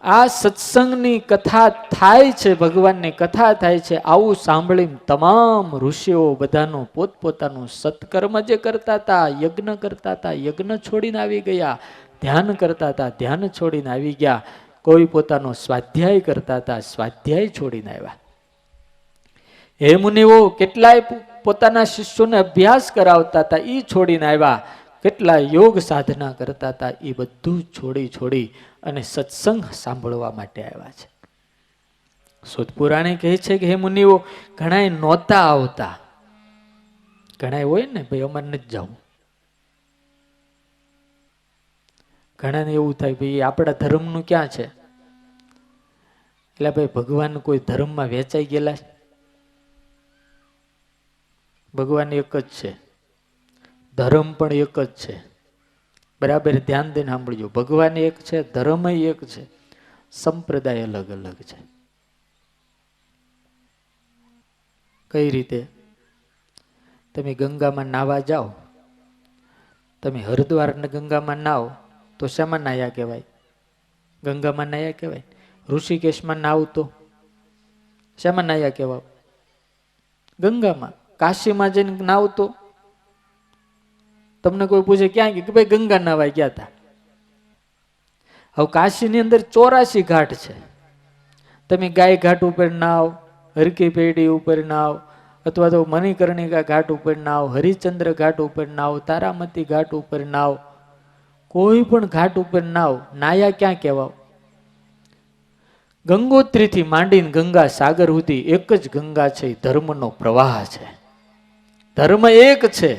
આ સત્સંગની કથા થાય છે, ભગવાનની કથા થાય છે. આવું સાંભળીને તમામ ઋષિઓ બધાનું પોતપોતાનું સત્કર્મ જે કરતા હતા, યજ્ઞ કરતા હતા, યજ્ઞ છોડીને આવી ગયા, ધ્યાન કરતા હતા, ધ્યાન છોડીને આવી ગયા, કોઈ પોતાનો સ્વાધ્યાય કરતા હતા, સ્વાધ્યાય છોડીને આવ્યા. હે મુનિઓ, કેટલાય પોતાના શિષ્યોને અભ્યાસ કરાવતા હતા, એ છોડીને આવ્યા. કેટલા યોગ સાધના કરતા હતા, એ બધું છોડી અને સત્સંગ સાંભળવા માટે આવ્યા છે. સુતપુરાણી કહે છે કે હે મુનિઓ, ઘણાય નહોતા આવતા. ઘણાય હોય ને ભાઈ અમારે નથી જવું. ઘણાને એવું થાય ભાઈ આપણા ધર્મનું ક્યાં છે? એટલે ભાઈ ભગવાન કોઈ ધર્મમાં વેચાઈ ગયેલા છે? ભગવાન એક જ છે, ધર્મ પણ એક જ છે. બરાબર ધ્યાન દઈને સાંભળજો. ભગવાન એક છે, ધર્મ એક છે, સંપ્રદાય અલગ અલગ છે. કઈ રીતે? તમે ગંગામાં નાવા જાઓ, તમે હરિદ્વાર ને ગંગામાં નાવ તો શેમાં નાયા કહેવાય? ગંગામાં નાયા કહેવાય. ઋષિકેશમાં નાવ તો શેમાં નાયા કહેવાય? ગંગામાં. કાશીમાં જઈને નાવ તો તમને કોઈ પૂછે ક્યાં કે ભાઈ ગંગા નાવા ગયા હતા. હવે કાશીની અંદર 84 ઘાટ છે. તમે ગાય ઘાટ ઉપર નાવ, હરકી પેઢી ઉપર નાવ, અથવા તો મણિકર્ણિકા ઘાટ ઉપર નાવ, હરિશ્ચંદ્ર ઘાટ ઉપર નાવ, તારામતી ઘાટ ઉપર નાવ, કોઈ પણ ઘાટ ઉપર નાવ, નાયા ક્યાં કહેવાવ? ગંગોત્રીથી માંડીને ગંગા સાગર સુધી એક જ ગંગા છે, ધર્મનો પ્રવાહ છે. ધર્મ એક છે,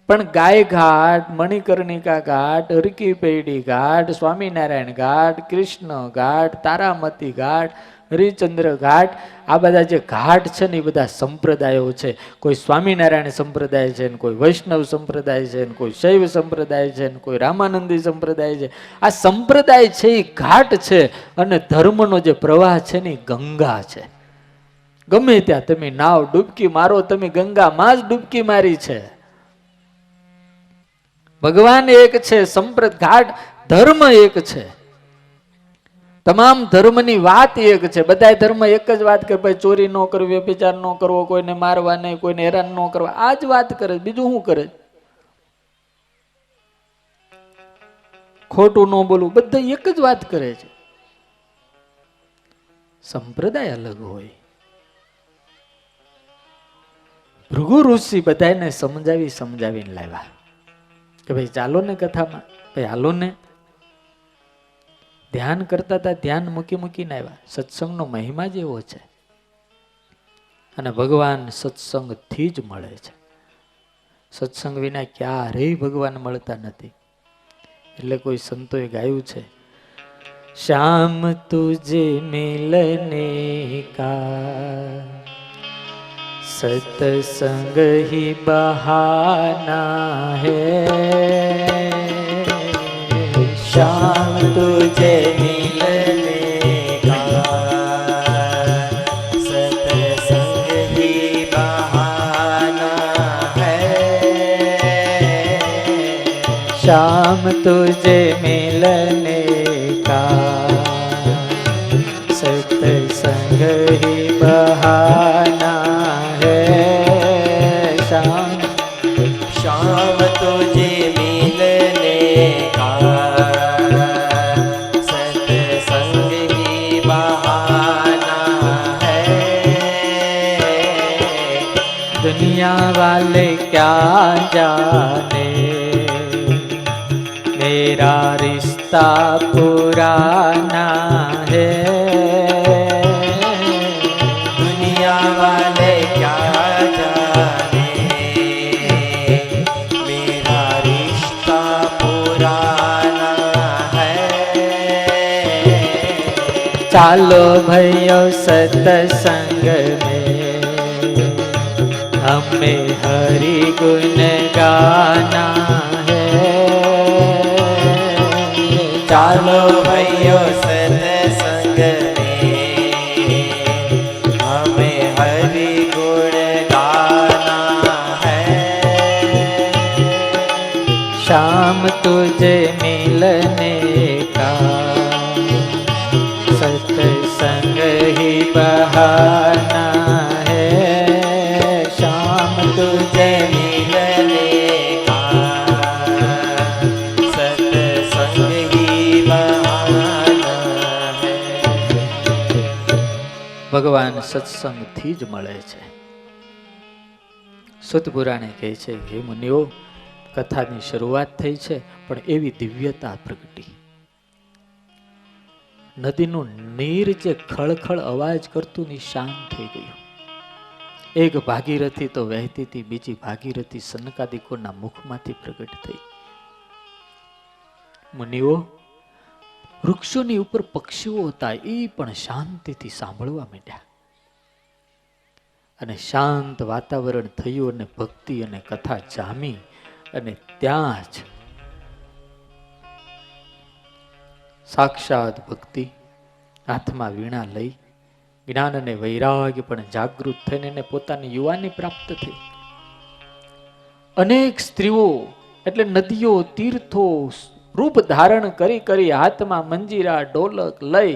પણ ગાય ઘાટ, મણિકર્ણિકા ઘાટ, હરકી પૈડી ઘાટ, સ્વામિનારાયણ ઘાટ, કૃષ્ણ ઘાટ, તારામતી ઘાટ, હરિચંદ્ર ઘાટ, આ બધા જે ઘાટ છે ને એ બધા સંપ્રદાયો છે. કોઈ સ્વામિનારાયણ સંપ્રદાય છે, કોઈ વૈષ્ણવ સંપ્રદાય છે, કોઈ શૈવ સંપ્રદાય છે, કોઈ રામાનંદી સંપ્રદાય છે. આ સંપ્રદાય છે એ ઘાટ છે, અને ધર્મનો જે પ્રવાહ છે ને એ ગંગા છે. ગમે ત્યાં તમે નાવ ડૂબકી મારો, તમે ગંગામાં જ ડૂબકી મારી છે. ભગવાન એક છે, ઘાટ ધર્મ એક છે, તમામ ધર્મની વાત એક છે. બધા ધર્મ એક જ વાત કરે, ભાઈ ચોરી ન કરવી, વ્યભિચાર ન કરવો, કોઈને મારવા નહીં, કોઈને હેરાન ન કરવા, આ જ વાત કરે, બીજું શું કરે? ખોટું ન બોલવું, બધા એક જ વાત કરે છે. સંપ્રદાય અલગ હોય. ભૃગુ ઋષિ બધાને સમજાવીને લાવ્યા કે ભાઈ ચાલો ને કથામાં, ભાઈ હાલો ને. ધ્યાન કરતા હતા, ધ્યાન મૂકીને આવ્યા. સત્સંગનો મહિમા જ એવો છે, અને ભગવાન સત્સંગથી જ મળે છે. સત્સંગ વિના ક્યારેય ભગવાન મળતા નથી. એટલે કોઈ સંતોએ ગાયું છે, શ્યામ તુજે મિલને કા સત્સંગ ही बहाना है, श्याम तुझे मिलने का सत्संग ही बहाना है, श्याम तुझे मिलने का सत्संग ही बहाना है, श्याम तुझे मिलने का सत्संग ही बहाना है, दुनिया वाले क्या जाने मेरा रिश्ता पुराना है, दुनिया वाले क्या जाने मेरा रिश्ता पुराना है, चालो भैया सत्संग में हमें हरि गुण गाना है, चालो भैयो सत्संग में हमें हरि गुण गाना है, शाम तुझे मिलने का सत्संग ही बहाना है, शाम तुझे मिलने का सत्संग ही बहाना है। ભગવાન સત્સંગથી જ મળે છે. સુત પુરાણે કહે છે, હે મુનિઓ, કથાની શરૂઆત થઈ છે, પણ એવી દિવ્યતા પ્રગટી. નદીનું નીર જે ખળખળ અવાજ કરતું ની શાંત થઈ ગયું. એક ભાગીરથી તો વહેતી હતી, બીજી ભાગીરથી સનકાદિકોના મુખમાંથી પ્રગટ થઈ. મુનિઓ, વૃક્ષોની ઉપર પક્ષીઓ હતા, એ પણ શાંતિથી સાંભળવા માંડ્યા. અને શાંત વાતાવરણ થયું, અને ભક્તિ અને કથા જામી, અને ત્યાં જ સાક્ષાત ભક્તિ હાથમાં વીણા લઈ જ્ઞાન અને વૈરાગ્ય પણ જાગૃત થઈને એને પોતાની યુવાની પ્રાપ્ત થઈ. અનેક સ્ત્રીઓ એટલે નદીઓ, તીર્થો રૂપ ધારણ કરી હાથમાં મંજીરા ઢોલક લઈ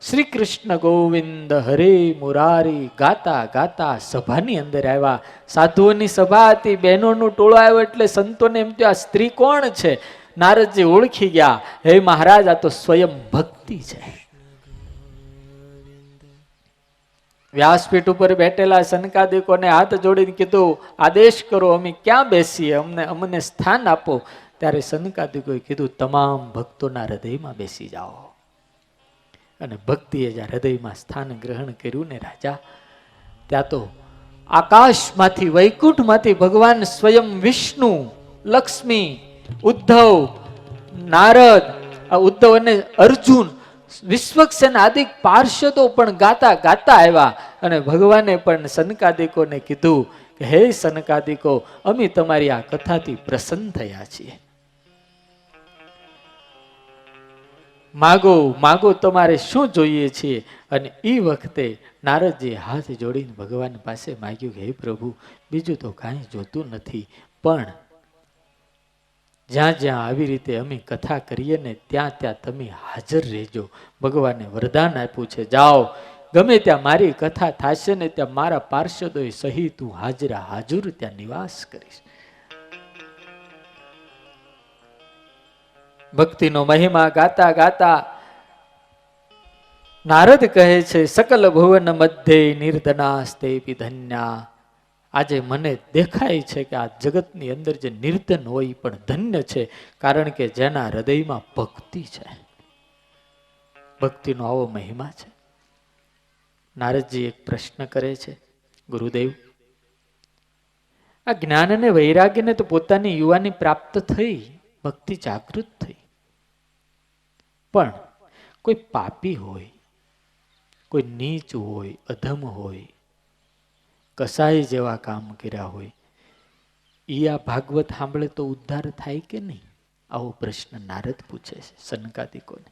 શ્રી કૃષ્ણ ગોવિંદ હરે મુરારી ગાતા ગાતા સભાની અંદર આવ્યા. સાધુઓની સભા હતી, બહેનોનું ટોળું આવ્યું, એટલે સંતોને એમ થયું, આ સ્ત્રી કોણ છે? નારદજી ઓળખી ગયા, હે મહારાજ, આ તો સ્વયં ભક્તિ છે. વ્યાસપીઠ ઉપર બેઠેલા સનકાદિકોને હાથ જોડીને કીધું, આદેશ કરો, અમે ક્યાં બેસીએ, અમને સ્થાન આપો. ત્યારે સનકાદિકોએ કીધું, તમામ ભક્તોના હૃદયમાં બેસી જાઓ. અને ભક્તિએ જ્યાં હૃદયમાં સ્થાન ગ્રહણ કર્યું ને રાજા, ત્યાં તો આકાશમાંથી, વૈકુંઠમાંથી ભગવાન સ્વયં વિષ્ણુ, લક્ષ્મી, ઉદ્ધવ, નારદ, આ ઉદ્ધવ અને અર્જુન, વિશ્વક્સેન આદિ પાર્ષદો પણ ગાતા ગાતા આવ્યા. અને ભગવાને પણ સનકાદિકોને કીધું કે હે સનકાદિકો, અમે તમારી આ કથાથી પ્રસન્ન થયા છીએ. માગો માગો, તમારે શું જોઈએ છીએ? અને એ વખતે નારદજી હાથ જોડીને ભગવાન પાસે માગ્યું કે હે પ્રભુ, બીજું તો કાંઈ જોતું નથી, પણ જ્યાં જ્યાં આવી રીતે અમે કથા કરીએ ને ત્યાં ત્યાં તમે હાજર રહેજો. ભગવાને વરદાન આપ્યું છે, જાઓ ગમે ત્યાં મારી કથા થશે ને ત્યાં મારા પાર્ષદોએ સહિત હું હાજરા હાજુર ત્યાં નિવાસ કરીશ. ભક્તિનો મહિમા ગાતા ગાતા નારદ કહે છે, સકલ ભુવન મધ્યે નિર્ધનાસ્તેપી ધન્યા. આજે મને દેખાય છે કે આ જગતની અંદર જે નિર્ધન હોય પણ ધન્ય છે, કારણ કે જેના હૃદયમાં ભક્તિ છે. ભક્તિનો આવો મહિમા છે. નારદજી એક પ્રશ્ન કરે છે, ગુરુદેવ, આ જ્ઞાન અને વૈરાગ્યને તો પોતાની યુવાની પ્રાપ્ત થઈ, ભક્તિ જાગૃત થઈ, પણ કોઈ પાપી હોય, કોઈ નીચ હોય, અધમ હોય, કસાઈ જેવા કામ કર્યા હોય, એ આ ભાગવત સાંભળે તો ઉદ્ધાર થાય કે નહીં? આવો પ્રશ્ન નારદ પૂછે છે સનકાદિકોને.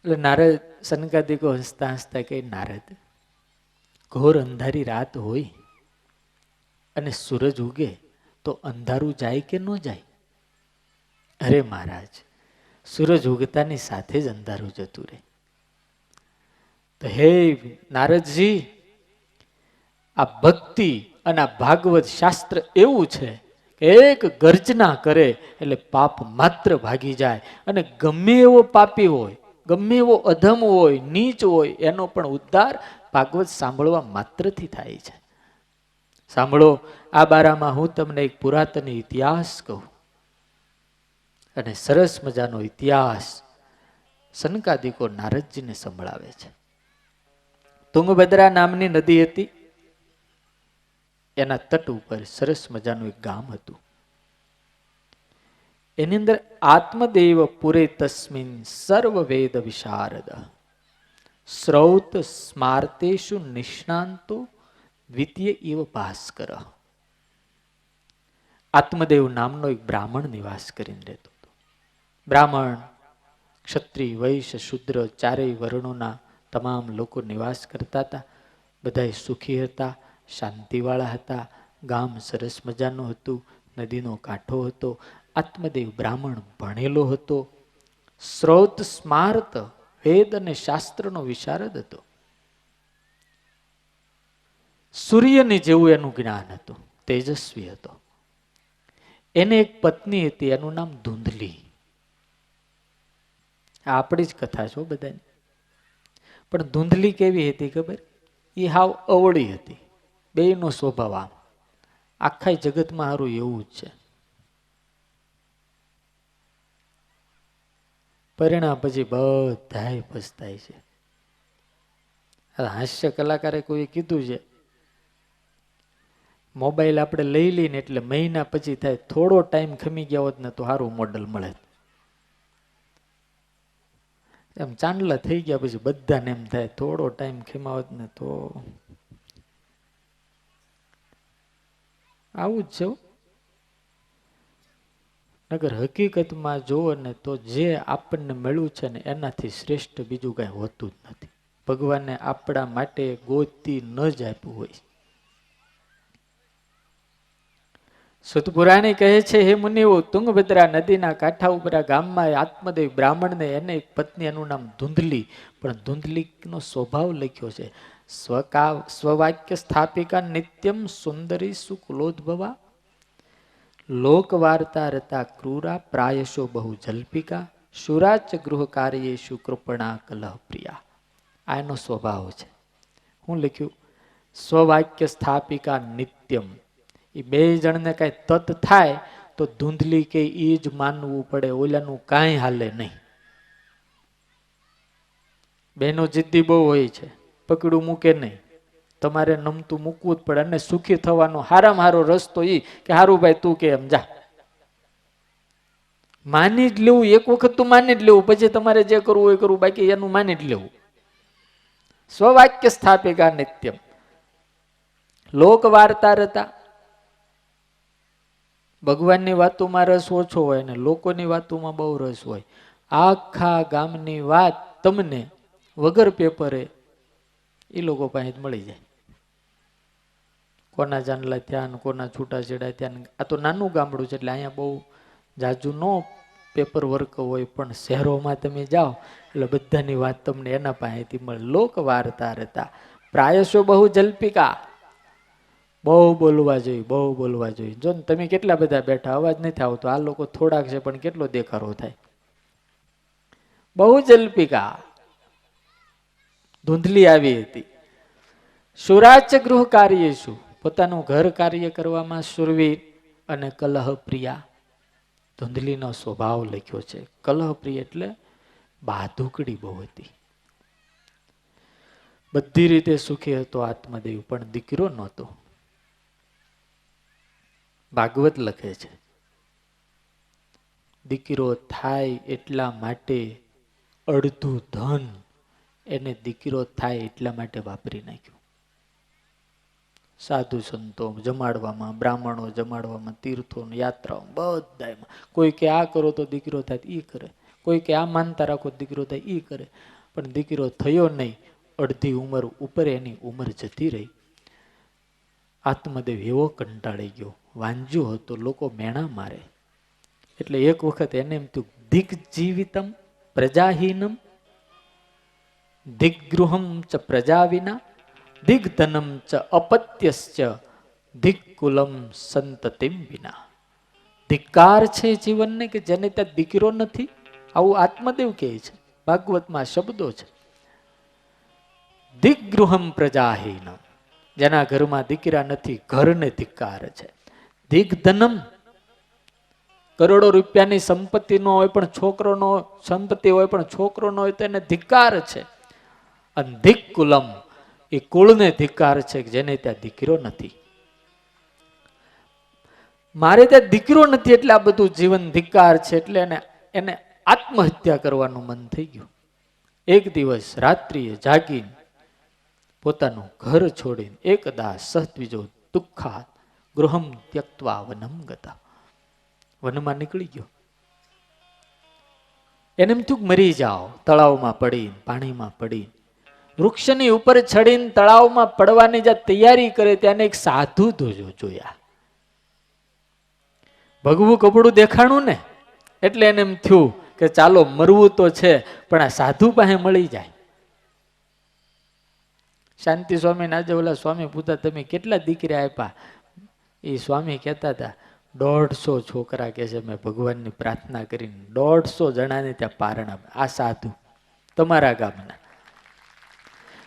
એટલે નારદ, સનકાદિકો હસતા હસતા કહે, નારદ, ઘોર અંધારી રાત હોય અને સૂરજ ઉગે તો અંધારું જાય કે ન જાય? અરે મહારાજ, સૂરજ ઉગતાની સાથે જ અંધારું જતું રહે. તો હે નારદજી, આ ભક્તિ અને આ ભાગવત શાસ્ત્ર એવું છે કે એક ગર્જના કરે એટલે પાપ માત્ર ભાગી જાય. અને ગમે એવો પાપી હોય, ગમે એવો અધમ હોય, નીચ હોય, એનો પણ ઉદ્ધાર ભાગવત સાંભળવા માત્રથી થાય છે. સાંભળો, આ બારામાં હું તમને એક પુરાતન ઇતિહાસ કહું. અને સરસ મજાનો ઇતિહાસ સનકાદિકો નારદજીને સંભળાવે છે. તુંગભદ્રા નામની નદી હતી, એના તટ ઉપર સરસ મજાનું એક ગામ હતું. એની અંદર આત્મદેવ પુરે તસ્મિન સર્વ વેદ વિશારદ શ્રૌત સ્માર્તેષુ નિષ્ણાંતો દ્વિતીય ઇવ ભાસ્કર. આત્મદેવ નામનો એક બ્રાહ્મણ નિવાસ કરીને રહેતો હતો. બ્રાહ્મણ, ક્ષત્રિય, વૈશ્ય, શૂદ્ર, ચારેય વર્ણોના તમામ લોકો નિવાસ કરતા હતા. બધા સુખી હતા, શાંતિવાળા હતા. ગામ સરસ મજાનું હતું, નદીનો કાંઠો હતો. આત્મદેવ બ્રાહ્મણ ભણેલો હતો, શ્રૌત સ્માર્ત, વેદ અને શાસ્ત્રનો વિશારદ હતો. સૂર્યની જેવું એનું જ્ઞાન હતું, તેજસ્વી હતો. એને એક પત્ની હતી, એનું નામ ધુંધલી. આપણી જ કથા છો બધાની. પણ ધુંધલી કેવી હતી ખબર? એ હાવ અવળી હતી. બેયનો સ્વભાવ આમ. આખા જગતમાં હારું એવું જ છે. પરિણામ પછી બધાય પસ્તાય છે. હાસ્ય કલાકારે કોઈ કીધું છે, મોબાઈલ આપણે લઈ લઈને એટલે મહિના પછી થાય, થોડો ટાઈમ ખમી ગયા હોત ને તો સારું મોડલ મળે. એમ ચાંદલા થઈ ગયા પછી બધાને એમ થાય, થોડો ટાઈમ ખીમાવત ને તો આવું જ છે. નગર હકીકતમાં જોવો ને તો જે આપણને મળ્યું છે ને એનાથી શ્રેષ્ઠ બીજું કઈ હોતું જ નથી. ભગવાને આપણા માટે ગોતી ન જ આપ્યું હોય. સુતપુરાણી કહે છે, હે મુનિઓ, તુંગભદ્રા નદીના કાંઠા ઉપર આ ગામમાં આત્મદેવ બ્રાહ્મણને એને એક પત્ની, એનું નામ ધુંધલી. પણ ધુંધલીનો સ્વભાવ લખ્યો છે, સ્વવાક્ય સ્થાપિકા નિત્યમ સુંદરી સુકુલોદ્ભવા લોક વાર્તા રતા ક્રૂરા પ્રાયશો બહુ જલ્પિકા શુરાચ ગૃહ કાર્યેશુ કૃપણા કલહ પ્રિયા. આ એનો સ્વભાવ છે. હું લખ્યું? સ્વવાક્ય સ્થાપિકા નિત્યમ. એ બે જણને કઈ તત થાય તો ધૂંધલી કે એ જ માનવું પડે, ઓલાનું કાંઈ હાલે નહીં. બહેનો જિદ્દી બહુ હોય છે, પકડું મૂકે નહીં. તમારે નમતું મૂકવું જ પડે. અને સુખી થવાનો હારામાં હારો રસ્તો એ કે હારું ભાઈ તું કે એમ જા, માની જ લેવું. એક વખત તું માની જ લેવું, પછી તમારે જે કરવું હોય કરવું, બાકી એનું માની જ લેવું. સ્વવાક્ય સ્થાપિકા નિત્યમ. લોક વાર્તા રતા. ભગવાનની વાતોમાં રસ ઓછો હોય ને લોકોની વાતોમાં બહુ રસ હોય. આખા ગામની વાત તમને વગર પેપરે એ લોકો પાસે મળી જાય. કોના જાનલા ત્યાં, કોના છૂટાછેડા ત્યાં. આ તો નાનું ગામડું છે એટલે અહીંયા બહુ જાજુ નો પેપર વર્ક હોય, પણ શહેરોમાં તમે જાઓ એટલે બધાની વાત તમને એના પાસેથી મળે. લોક વાર્તા રહેતા પ્રાયશો બહુ જલ્પિકા. બહુ બોલવા જોઈએ, બહુ બોલવા જોઈએ. જો ને તમે કેટલા બધા બેઠા, અવાજ નથી આવતો. આ લોકો થોડાક છે પણ કેટલો દેખાડો થાય. બહુ જલ્પિકા. ધૂંધલી આવી હતી. સુરાચ ગૃહ કાર્ય શું, પોતાનું ઘર કાર્ય કરવામાં સુરવીર અને કલહ પ્રિયા. ધૂંધલીનો સ્વભાવ લખ્યો છે. કલહ પ્રિય એટલે બાધુકડી બહુ હતી. બધી રીતે સુખી હતો આત્મદેવ, પણ દીકરો નહોતો. ભાગવત લખે છે દીકરો થાય એટલા માટે અડધું ધન એને દીકરો થાય એટલા માટે વાપરી નાખ્યું. સાધુ સંતો જમાડવામાં, બ્રાહ્મણો જમાડવામાં, તીર્થો યાત્રાઓ બધામાં. કોઈ કે આ કરો તો દીકરો થાય એ કરે, કોઈ કે આ માનતા રાખો દીકરો થાય એ કરે, પણ દીકરો થયો નહીં. અડધી ઉંમર ઉપર એની ઉંમર જતી રહી. આત્મદેવ એવો કંટાળી ગયો, વાંજ્યો હતો, લોકો મેણા મારે. એટલે એક વખત એને એમ થયું, દિગ જીવિતમ પ્રજાહીનમ દિગ્ગૃહમ ચ પ્રજા વિના દિગ્ધનમ ચ અપત્યશ્ચ દિક્કુલમ સંતતિમ વિના. ધિક્કાર છે જીવનને કે જેને ત્યાં દીકરો નથી. આવું આત્મદેવ કહે છે, ભાગવતમાં શબ્દો છે. દિગ્ગૃહમ પ્રજાહીનમ, જેના ઘરમાં દીકરા નથી, ઘરને ધિક્કાર છે. દિગ્ધનમ, કરોડો રૂપિયાની સંપત્તિ ન હોય પણ છોકરો નો, સંપત્તિ હોય પણ છોકરો ન હોય તો એને ધિક્કાર છે. અને દિક્કુલમ, એ કુળને ધિક્કાર છે જેને ત્યાં દીકરો નથી. મારે ત્યાં દીકરો નથી એટલે આ બધું જીવન ધિક્કાર છે. એટલે એને આત્મહત્યા કરવાનું મન થઈ ગયું. એક દિવસ રાત્રિએ જાગીને પોતાનું ઘર છોડીને એકદા સહદ્વિજો દુઃખાત ગૃહમ ત્યક્ત્વા વનમ ગતા, વનમાં નીકળી ગયો. એને એમ થયું મરી જાઓ. તળાવમાં પડીને, પાણીમાં પડીને, વૃક્ષની ઉપર ચડીને તળાવમાં પડવાની જ્યાં તૈયારી કરે ત્યાં એક સાધુ જોયા. ભગવું કપડું દેખાણું ને એટલે એને એમ થયું કે ચાલો મરવું તો છે પણ આ સાધુ પાસે મળી જાય. શાંતિ સ્વામી આજે ઓલા સ્વામી પૂછતા તમે કેટલા દીકરા આપ્યા? એ સ્વામી કહેતા હતા 150 છોકરા કે છે મેં ભગવાનની પ્રાર્થના કરીને 150 જણાને ત્યાં પારણા. આ સાધુ તમારા ગામના,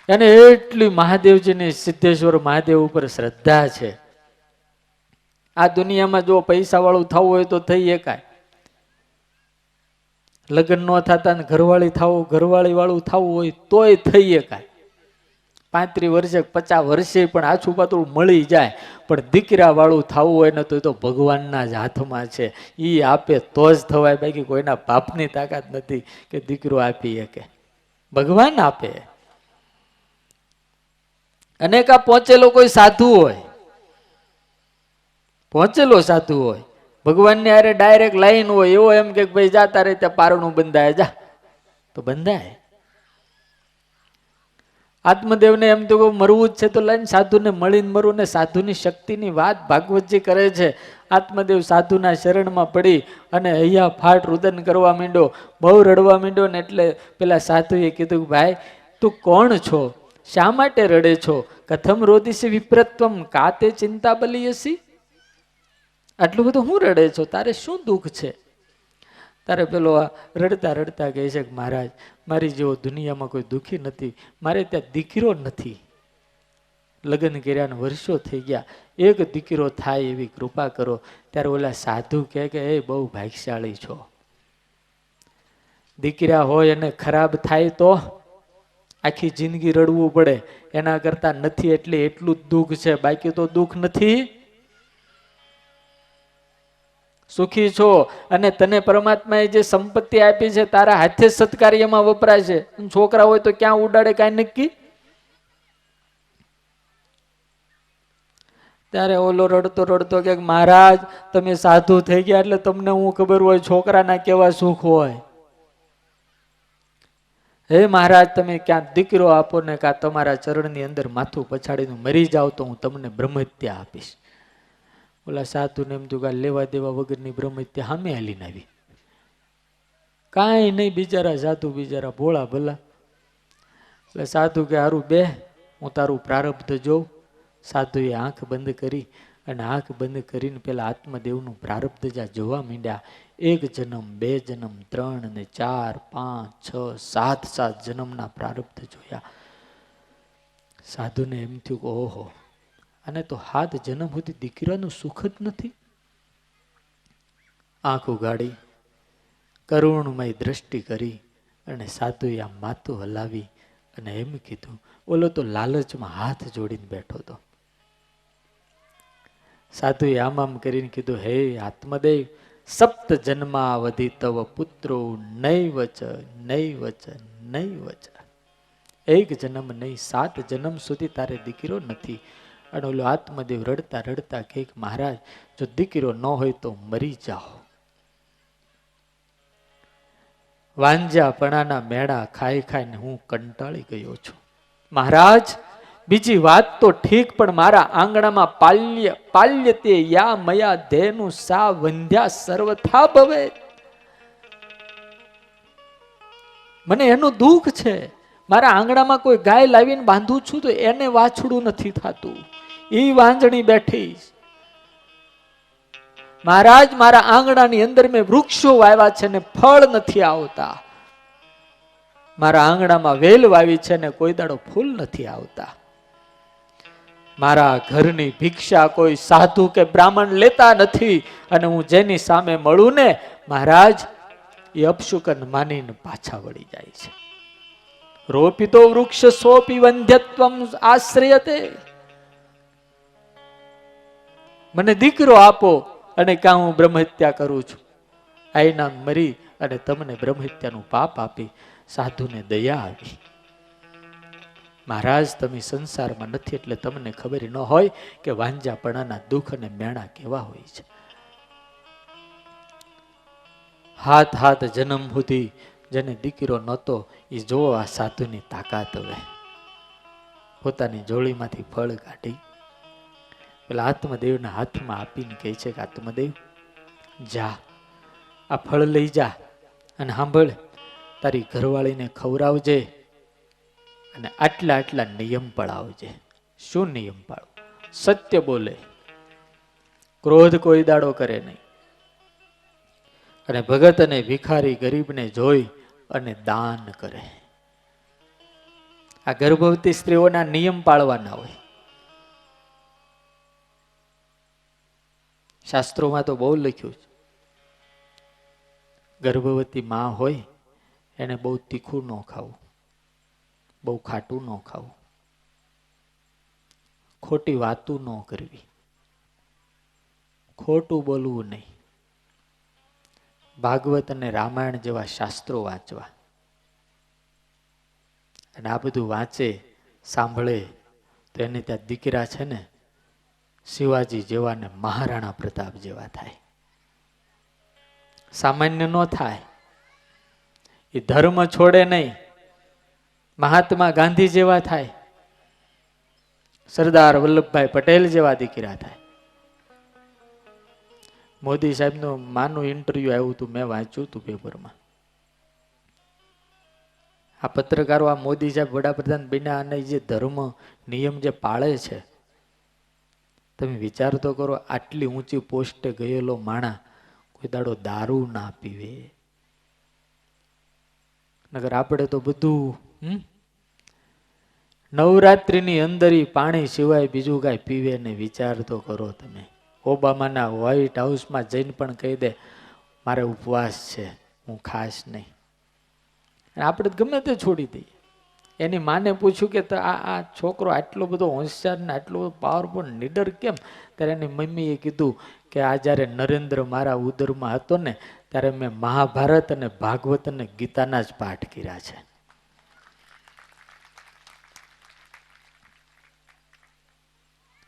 એને એટલી મહાદેવજીની સિદ્ધેશ્વર મહાદેવ ઉપર શ્રદ્ધા છે. આ દુનિયામાં જો પૈસા વાળું થવું હોય તો થઈ એકાય, લગ્ન ન થતા ને ઘરવાળી થવું, ઘરવાળી વાળું થવું હોય તોય થઈ એકાય. 35 વર્ષે 50 વર્ષે પણ આછું પાતળું મળી જાય. પણ દીકરા વાળું થવું હોય ને તો ભગવાનના જ હાથમાં છે. એ આપે તો જ થવાય, બાકી કોઈના બાપની તાકાત નથી કે દીકરો આપી શકે. ભગવાન આપે. અનેક આ પહોંચેલો કોઈ સાધુ હોય, પહોંચેલો સાધુ હોય, ભગવાનની હારે ડાયરેક્ટ લાઈન હોય, એવો એમ કે ભાઈ જા તારે ત્યાં પારણું બંધાય, જા તો બંધાય. આત્મદેવને એમ તો મરવું જ છે તો લઈને સાધુને મળીને મરવું. ને સાધુની શક્તિની વાત ભાગવતજી કરે છે. આત્મદેવ સાધુના શરણમાં પડી અને અહીંયા ફાટ રુદન કરવા માંડ્યો, બહુ રડવા માંડ્યો ને એટલે પેલા સાધુએ કીધું ભાઈ તું કોણ છો, શા માટે રડે છો? કથમ રોદિસી વિપ્રત્વમ કાતે ચિંતા બલિયસી. આટલું બધું હું રડે છો, તારે શું દુઃખ છે? તારે પેલો આ રડતા રડતા કહે છે કે મહારાજ મારી જેવો દુનિયામાં કોઈ દુઃખી નથી, મારે ત્યાં દીકરો નથી, લગ્ન કર્યાને વર્ષો થઈ ગયા, એક દીકરો થાય એવી કૃપા કરો. ત્યારે ઓલા સાધુ કહે કે એ બહુ ભાગ્યશાળી છો, દીકરા હોય અને ખરાબ થાય તો આખી જિંદગી રડવું પડે, એના કરતા નથી એટલે એટલું જ દુઃખ છે, બાકી તો દુઃખ નથી. સુખી છો અને તને પરમાત્માએ જે સંપત્તિ આપી છે તારા હાથે સત્કાર્યમાં વપરાય છે. છોકરા હોય તો ક્યાં ઉડાડે કાંઈ નક્કી. ત્યારે ઓલો રડતો રડતો કે મહારાજ તમે સાધુ થઈ ગયા એટલે તમને હું ખબર હોય છોકરાના કેવા સુખ હોય. હે મહારાજ તમે ક્યાં દીકરો આપો ને કાં તમારા ચરણની અંદર માથું પછાડીને મરી જાવ તો હું તમને બ્રહ્મહત્યા આપીશ. ઓલા સાધુને એમ તું કા લેવા દેવા વગરની બ્રહ્મહત્યા સામે હાલીને આવી. કાંઈ નહીં, બિચારા સાધુ બિચારા ભોળા ભલા. એટલે સાધુ કે હારું બે હું તારું પ્રારબ્ધ જોઉં. સાધુએ આંખ બંધ કરી અને આંખ બંધ કરીને પેલા આત્મદેવનું પ્રારબ્ધ જ્યાં જોવા માંડ્યા. 1 જન્મ 2 જન્મ 3 ને 4 5 6 7 જન્મના પ્રારબ્ધ જોયા. સાધુને એમ થયું કે ઓહો, અને તો 7 જન્મ સુધી દીકરાનું સુખ જ નથી. આંખ ઉગાડી કરુણમય દ્રષ્ટિ કરી અને સાધુએ આમ માથું હલાવી અને એમ કીધું. ઓલો તો લાલચમાં હાથ જોડીને બેઠો હતો. સાધુએ આમ કરીને કીધું, હે આત્મદેવ, 7 જન્માવધિ તવ પુત્રો નૈવચ નૈવચ નૈવચ. 1 જન્મ નહીં 7 જન્મ સુધી તારે દીકરો નથી. અને ઓલો આત્મદેવ રડતા રડતા કહે મહારાજ જો દીકરો ન હોય તો મરી જાઓ. વાંજાપણાના મેળા ખાઈ ખાઈને હું કંટાળી ગયો છું. મહારાજ બીજી વાત તો ઠીક, પણ મારા આંગણામાં પાલ્યતે યા મયા ધેનું સા વંધ્યા સર્વથા ભવે. મને એનું દુઃખ છે. મારા આંગણામાં કોઈ ગાય લાવીને બાંધું છું તો એને વાછડું નથી થતું, ઈ વાંજણી બેઠી. મહારાજ મારા આંગણાની અંદર મેં વૃક્ષો વાવ્યા છે ને ફળ નથી આવતા. મારા આંગણામાં વેલ વાવી છે ને કોઈ દાડો ફૂલ નથી આવતા. મારા ઘરની ભિક્ષા કોઈ સાધુ કે બ્રાહ્મણ લેતા નથી. અને હું જેની સામે મળું ને મહારાજ એ અપશુકન માનીને પાછા વળી જાય છે. રોપિતો વૃક્ષ સોપી વંધ્યત્વમ આશ્રયતે. મને દીકરો આપો અને કાં હું બ્રહ્મહત્યા કરું છું. આઈના મરી અને તમને બ્રહ્મહત્યાનું પાપ આપી. સાધુને દયા આવી. મહારાજ તમે સંસારમાં નથી એટલે તમને ખબર ન હોય કે વાંજાપણાના દુઃખ અને મેણા કેવા હોય છે. 7 જન્મ સુધી જેને દીકરો નહોતો એ જો આ સાધુની તાકાત. હવે પોતાની જોડીમાંથી ફળ કાઢી પેલા આત્મદેવના હાથમાં આપીને કહે છે કે આત્મદેવ જા આ ફળ લઈ જા અને સાંભળ તારી ઘરવાળીને ખવડાવજે અને આટલા આટલા નિયમ પાળવજે. શું નિયમ પાળો? સત્ય બોલે, ક્રોધ કોઈ દાડો કરે નહીં, અને ભગત અને ભિખારી ગરીબને જોઈ અને દાન કરે. આ ગર્ભવતી સ્ત્રીઓના નિયમ પાળવાના હોય. શાસ્ત્રોમાં તો બહુ લખ્યું છે. ગર્ભવતી માં હોય એને બહુ તીખું ન ખાવું, બહુ ખાટું ન ખાવું, ખોટી વાતું ન કરવી, ખોટું બોલવું નહીં. ભાગવત અને રામાયણ જેવા શાસ્ત્રો વાંચવા. અને આ બધું વાંચે સાંભળે તો એને ત્યાં દીકરા છે ને શિવાજી જેવા ને મહારાણા પ્રતાપ જેવા થાય. સામાન્ય ન થાય. એ ધર્મ છોડે નહીં, મહાત્મા ગાંધી જેવા થાય, સરદાર વલ્લભભાઈ પટેલ જેવા દીકરા થાય. મોદી સાહેબનું માનું ઇન્ટરવ્યુ આવ્યું હતું, મેં વાંચ્યું હતું પેપરમાં. આ પત્રકારો આ મોદી સાહેબ વડાપ્રધાન બન્યા અને જે ધર્મ નિયમ જે પાળે છે, તમે વિચાર તો કરો. આટલી ઊંચી પોસ્ટે ગયેલો માણા કોઈ દાડો દારૂ ના પીવે, નગર આપણે તો બધું નવરાત્રિની અંદર ઈ પાણી સિવાય બીજું કાંઈ પીવે નહીં. વિચાર તો કરો તમે. ઓબામાના વ્હાઈટ હાઉસમાં જઈને પણ કહી દે મારે ઉપવાસ છે, હું ખાસ નહીં. આપણે ગમે તે છોડી દઈએ. એની માને પૂછ્યું કે આ છોકરો આટલો બધો હોશિયાર ને આટલો બધો પાવરફુલ નીડર કેમ? ત્યારે એની મમ્મીએ કીધું કે આ જ્યારે નરેન્દ્ર મારા ઉદરમાં હતો ને ત્યારે મેં મહાભારત અને ભાગવત અને ગીતાના જ પાઠ કર્યા છે.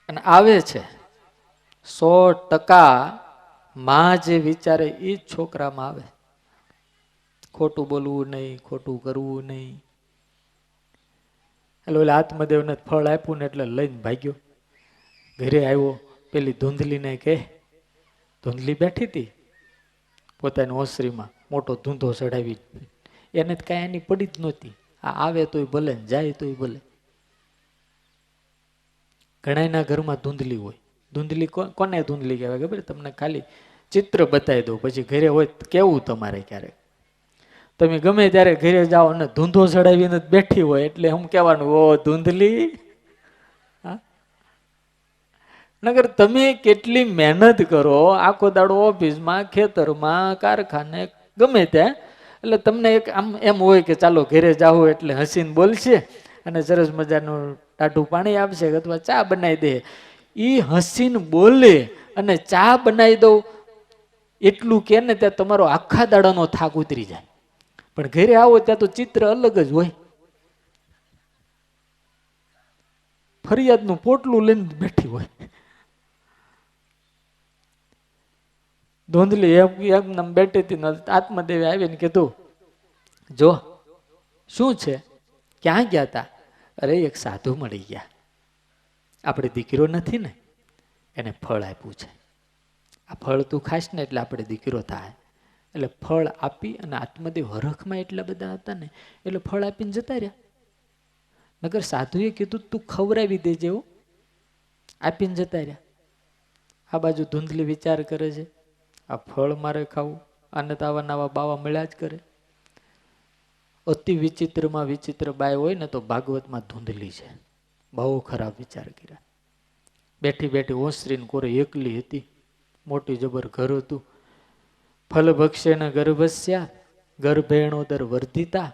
અને આવે છે 100% માં જે વિચારે એ જ છોકરામાં આવે. ખોટું બોલવું નહીં, ખોટું કરવું નહીં. એટલે ઓલા આત્મદેવને ફળ આપ્યું ને એટલે લઈને ભાગ્યો. ઘરે આવ્યો, પેલી ધૂંધલીને કહે, ધૂંધલી બેઠી હતી પોતાની ઓસરીમાં, મોટો ધૂંધો ચડાવી, એને કાંઈ એની પડી જ નહોતી. આ આવે તોય ભલે, જાય તોય ભલે. ઘણાના ઘરમાં ધૂંધલી હોય. ધૂંધલી કોને ધૂંધલી કહેવાય ખબર? તમને ખાલી ચિત્ર બતાવી દઉં, પછી ઘરે હોય કેવું તમારે ક્યારેક. તમે ગમે ત્યારે ઘરે જાઓ અને ધૂંધો ચડાવીને બેઠી હોય એટલે હું કહેવાનું, ઓ ધૂંધલી. નગર તમે કેટલી મહેનત કરો, આખો દાડો ઓફિસમાં, ખેતરમાં, કારખાને, ગમે ત્યાં, એટલે તમને એક આમ એમ હોય કે ચાલો ઘરે જાઓ એટલે હસીને બોલશે અને સરસ મજાનું ટાઢું પાણી આપશે અથવા ચા બનાવી દે. એ હસીને બોલે અને ચા બનાવી દઉં એટલું કે ને ત્યાં તમારો આખા દાડાનો થાક ઉતરી જાય. પણ ઘરે આવો ત્યાં તો ચિત્ર અલગ જ હોય. ફરિયાદનું પોટલું લઈને બેઠી હોય. ધૂંધલી એમ બેઠી હતી, આત્મદેવે આવીને કીધું, જો શું છે, ક્યાં ગયા હતા? અરે એક સાધુ મળી ગયા, આપણે દીકરો નથી ને એને ફળ આપ્યું છે. આ ફળ તું ખાશ ને એટલે આપણે દીકરો થાય. એટલે ફળ આપી અને આત્મદેવ હરખમાં એટલા બધા હતા ને એટલે ફળ આપીને જતા રહ્યા. નગર સાધુએ કીધું તું ખવડાવી દેજે, એવું આપીને જતા રહ્યા. આ બાજુ ધૂંધલી વિચાર કરે છે, આ ફળ મારે ખાવું, આને તો આવા નવા બાવા મળ્યા જ કરે. અતિ વિચિત્રમાં વિચિત્ર બાય હોય ને તો ભાગવતમાં ધૂંધલી છે. બહુ ખરાબ વિચાર કર્યા. બેઠી બેઠી ઓસરીને કોરે એકલી હતી, મોટી જબર ઘર હતું. ફલ ભક્ષેન ગર્ભસ્યા ગર્ભેણોદર વર્ધિતા.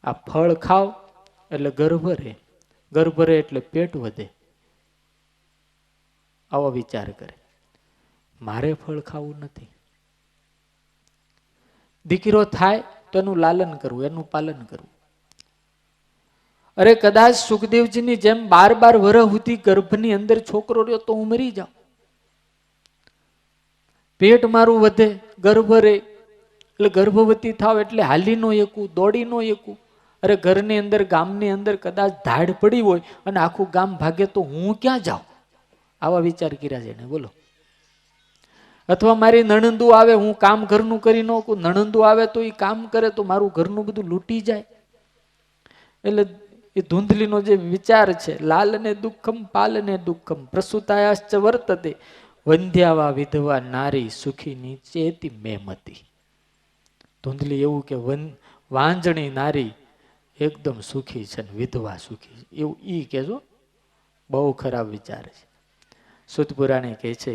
આ ફળ ખાવ એટલે ગર્ભ રહે, ગર્ભ રહે એટલે પેટ વધે. આવો વિચાર કરે. મારે ફળ ખાવું નથી. દીકરો થાય તો એનું લાલન કરવું, એનું પાલન કરવું. અરે કદાચ સુખદેવજીની જેમ 12 વર્ષ સુધી ગર્ભની અંદર છોકરો રહ્યો તો હું મરી જાઉં. પેટ મારું વધે, ગર્ભ રહે એટલે ગર્ભવતી થાવ એટલે હાલી નો એકું, દોડી નો એકું. અરે ઘરની અંદર, ગામની અંદર કદાચ ધાડ પડી હોય અને આખું ગામ ભાગે તો હું ક્યાં જાઉં? આવા વિચાર કર્યા છે ને, બોલો. અથવા મારી નણંદુ આવે, હું કામ ઘરનું કરી નાખું, નણંદુ આવે તો એ કામ કરે તો મારું ઘરનું બધું લૂંટી જાય. એટલે એ ધૂંધલીનો જે વિચાર છે, લાલને દુઃખમ પાલને દુઃખમ પ્રસૂતાયાશ્ચ વર્તતે વંધ્યાવા વિધવા નારી સુખી નીચેતી મેમતી. ધૂંધલી એવું કે વાંજણી નારી એકદમ સુખી છે ને વિધવા સુખી છે, એવું ઈ કહેજો. બહુ ખરાબ વિચાર છે. સુત પુરાણે કહે છે,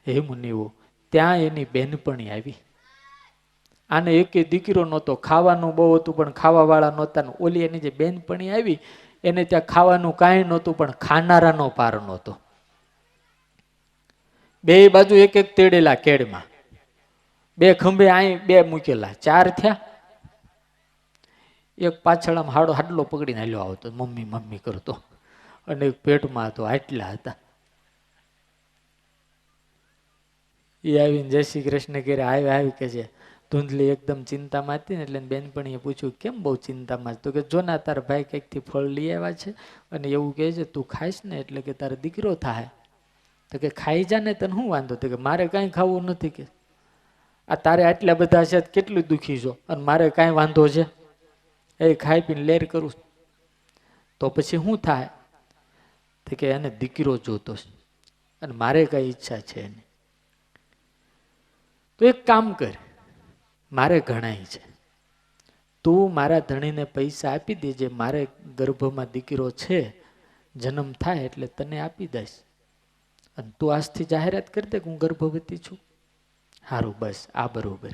હે મુનિઓ, ત્યાં એની બેનપણી આવી. આને એકે દીકરો નહોતો, ખાવાનું બહુ હતું પણ ખાવા વાળા નહોતા. ઓલી એની જે બેનપણી આવી એને ત્યાં ખાવાનું કાંઈ નહોતું પણ ખાનારાનો પાર નહોતો. બે બાજુ એક એક તેડેલા કેડમાં, બે ખંભે અહીં બે મૂકેલા, 4 થયા. એક પાછળ આમ હાડલો પકડીને હાલ્યો આવતો, મમ્મી મમ્મી કરતો, અને એક પેટમાં હતો, આટલા હતા. એ આવીને જય શ્રી કૃષ્ણ ઘેરે આવી કે છે. ધૂંધલી એકદમ ચિંતામાં હતી ને એટલે બેનપણીએ પૂછ્યું, કેમ બહુ ચિંતામાં? તો કે જો ના તારા ભાઈ કંઈકથી ફળ લઈ આવ્યા છે અને એવું કહે છે તું ખાઈશ ને એટલે કે તારો દીકરો થાય. તો કે ખાઈ જા ને, તને શું વાંધો? તો કે મારે કાંઈ ખાવું નથી. કે આ તારે આટલા બધા છે કેટલું દુઃખી છો અને મારે કાંઈ વાંધો છે? એ ખાઈ પીને લેર કરું તો પછી શું થાય? તો કે એને દીકરો જોતો છે અને મારે કઈ ઈચ્છા છે નહીં. તો એક કામ કર, મારે ઘણાય છે, તું મારા ધણીને પૈસા આપી દેજે, મારે ગર્ભમાં દીકરો છે, જન્મ થાય એટલે તને આપી દઈશ, અને તું આજથી જાહેરાત કરી દે કે હું ગર્ભવતી છું. સારું, બસ આ બરોબર.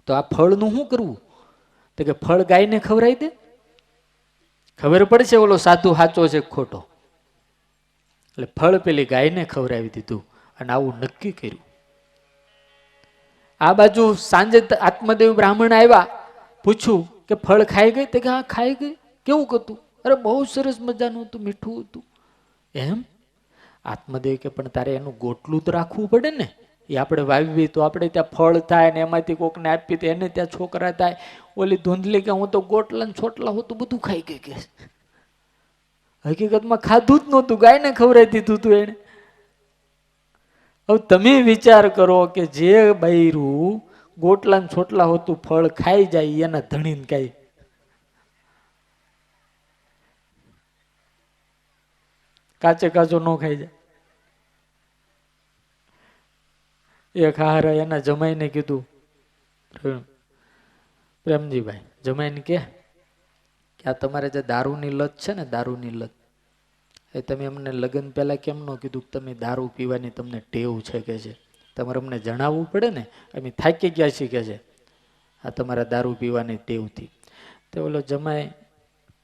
તો આ ફળનું શું કરવું? તો કે ફળ ગાયને ખવડાવી દે, ખબર પડશે ઓલો સાધુ સાચો છે ખોટો. એટલે ફળ પેલી ગાયને ખવડાવી દીધું અને આવું નક્કી કર્યું. આ બાજુ સાંજે આત્મદેવ બ્રાહ્મણ આવ્યા, પૂછ્યું કે ફળ ખાઈ ગઈ? તે કે હા ખાઈ ગઈ. કેવું હતું? અરે બહુ સરસ મજાનું હતું, મીઠું હતું. એમ? આત્મદેવ કે પણ તારે એનું ગોટલું તો રાખવું પડે ને, એ આપણે વાવી તો આપણે ત્યાં ફળ થાય ને એમાંથી કોકને આપી તો એને ત્યાં છોકરા થાય. ઓલી ધૂંધલી કે હું તો ગોટલા ને છોટલા હોતું બધું ખાઈ ગઈ કે. હકીકતમાં ખાધું જ નહોતું, ગાયને ખવડાવી દીધું હતું એને. હવે તમે વિચાર કરો કે જે બૈરું ગોટલા ને છોટલા હોતું ફળ ખાઈ જાય એના ધણીને કઈ કાચે કાચો ન ખાઈ જાય. એક હારા એના જમાઈને કીધું, પ્રેમજીભાઈ જમાઈને કે આ તમારે જે દારૂની લત છે ને, દારૂની લત, એ તમે અમને લગ્ન પહેલા કેમ ન કીધું કે તમે દારૂ પીવાની તમને ટેવ છે કે છે? તમારે અમને જણાવવું પડે ને, અમે થાકી ગયા છીએ કે છે આ તમારા દારૂ પીવાની ટેવથી. તો ઓલો જમાઈ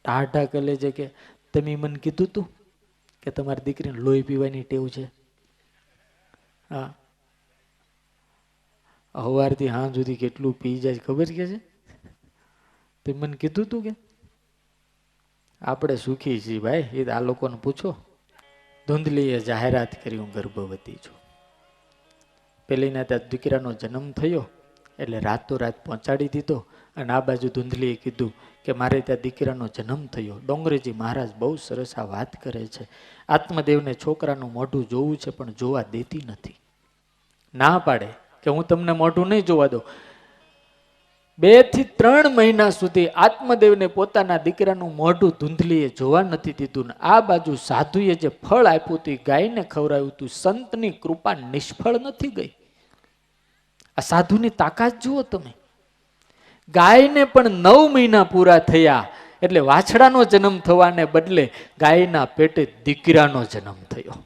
ટાઢા કરે છે કે તમે મને કીધું તું કે તમારી દીકરીને લોહી પીવાની ટેવ છે? હા, સવારથી હાંજ સુધી કેટલું પી જાય ખબર કે છે? તે મને કીધું તું કે? આપણે સુખી છીએ ભાઈ, એ આ લોકોને પૂછો. ધૂંધલીએ જાહેરાત કરી હું ગર્ભવતી છું. પેલીને ત્યાં દીકરાનો જન્મ થયો એટલે રાતોરાત પહોંચાડી દીધો, અને આ બાજુ ધૂંધલીએ કીધું કે મારે ત્યાં દીકરાનો જન્મ થયો. ડોંગરેજી મહારાજ બહુ સરસ આ વાત કરે છે. આત્મદેવને છોકરાનું મોઢું જોવું છે પણ જોવા દેતી નથી, ના પાડે કે હું તમને મોઢું નહીં જોવા દઉં. 2 થી 3 મહિના સુધી આત્મદેવને પોતાના દીકરાનું મોઢું ધૂંધલીએ જોવા નથી દીધું. આ બાજુ સાધુએ જે ફળ આપ્યું હતું, ગાયને ખવડાવ્યું હતું, સંતની કૃપા નિષ્ફળ નથી ગઈ. આ સાધુની તાકાત જુઓ તમે. ગાયને પણ 9 મહિના પૂરા થયા એટલે વાછડાનો જન્મ થવાને બદલે ગાયના પેટે દીકરાનો જન્મ થયો.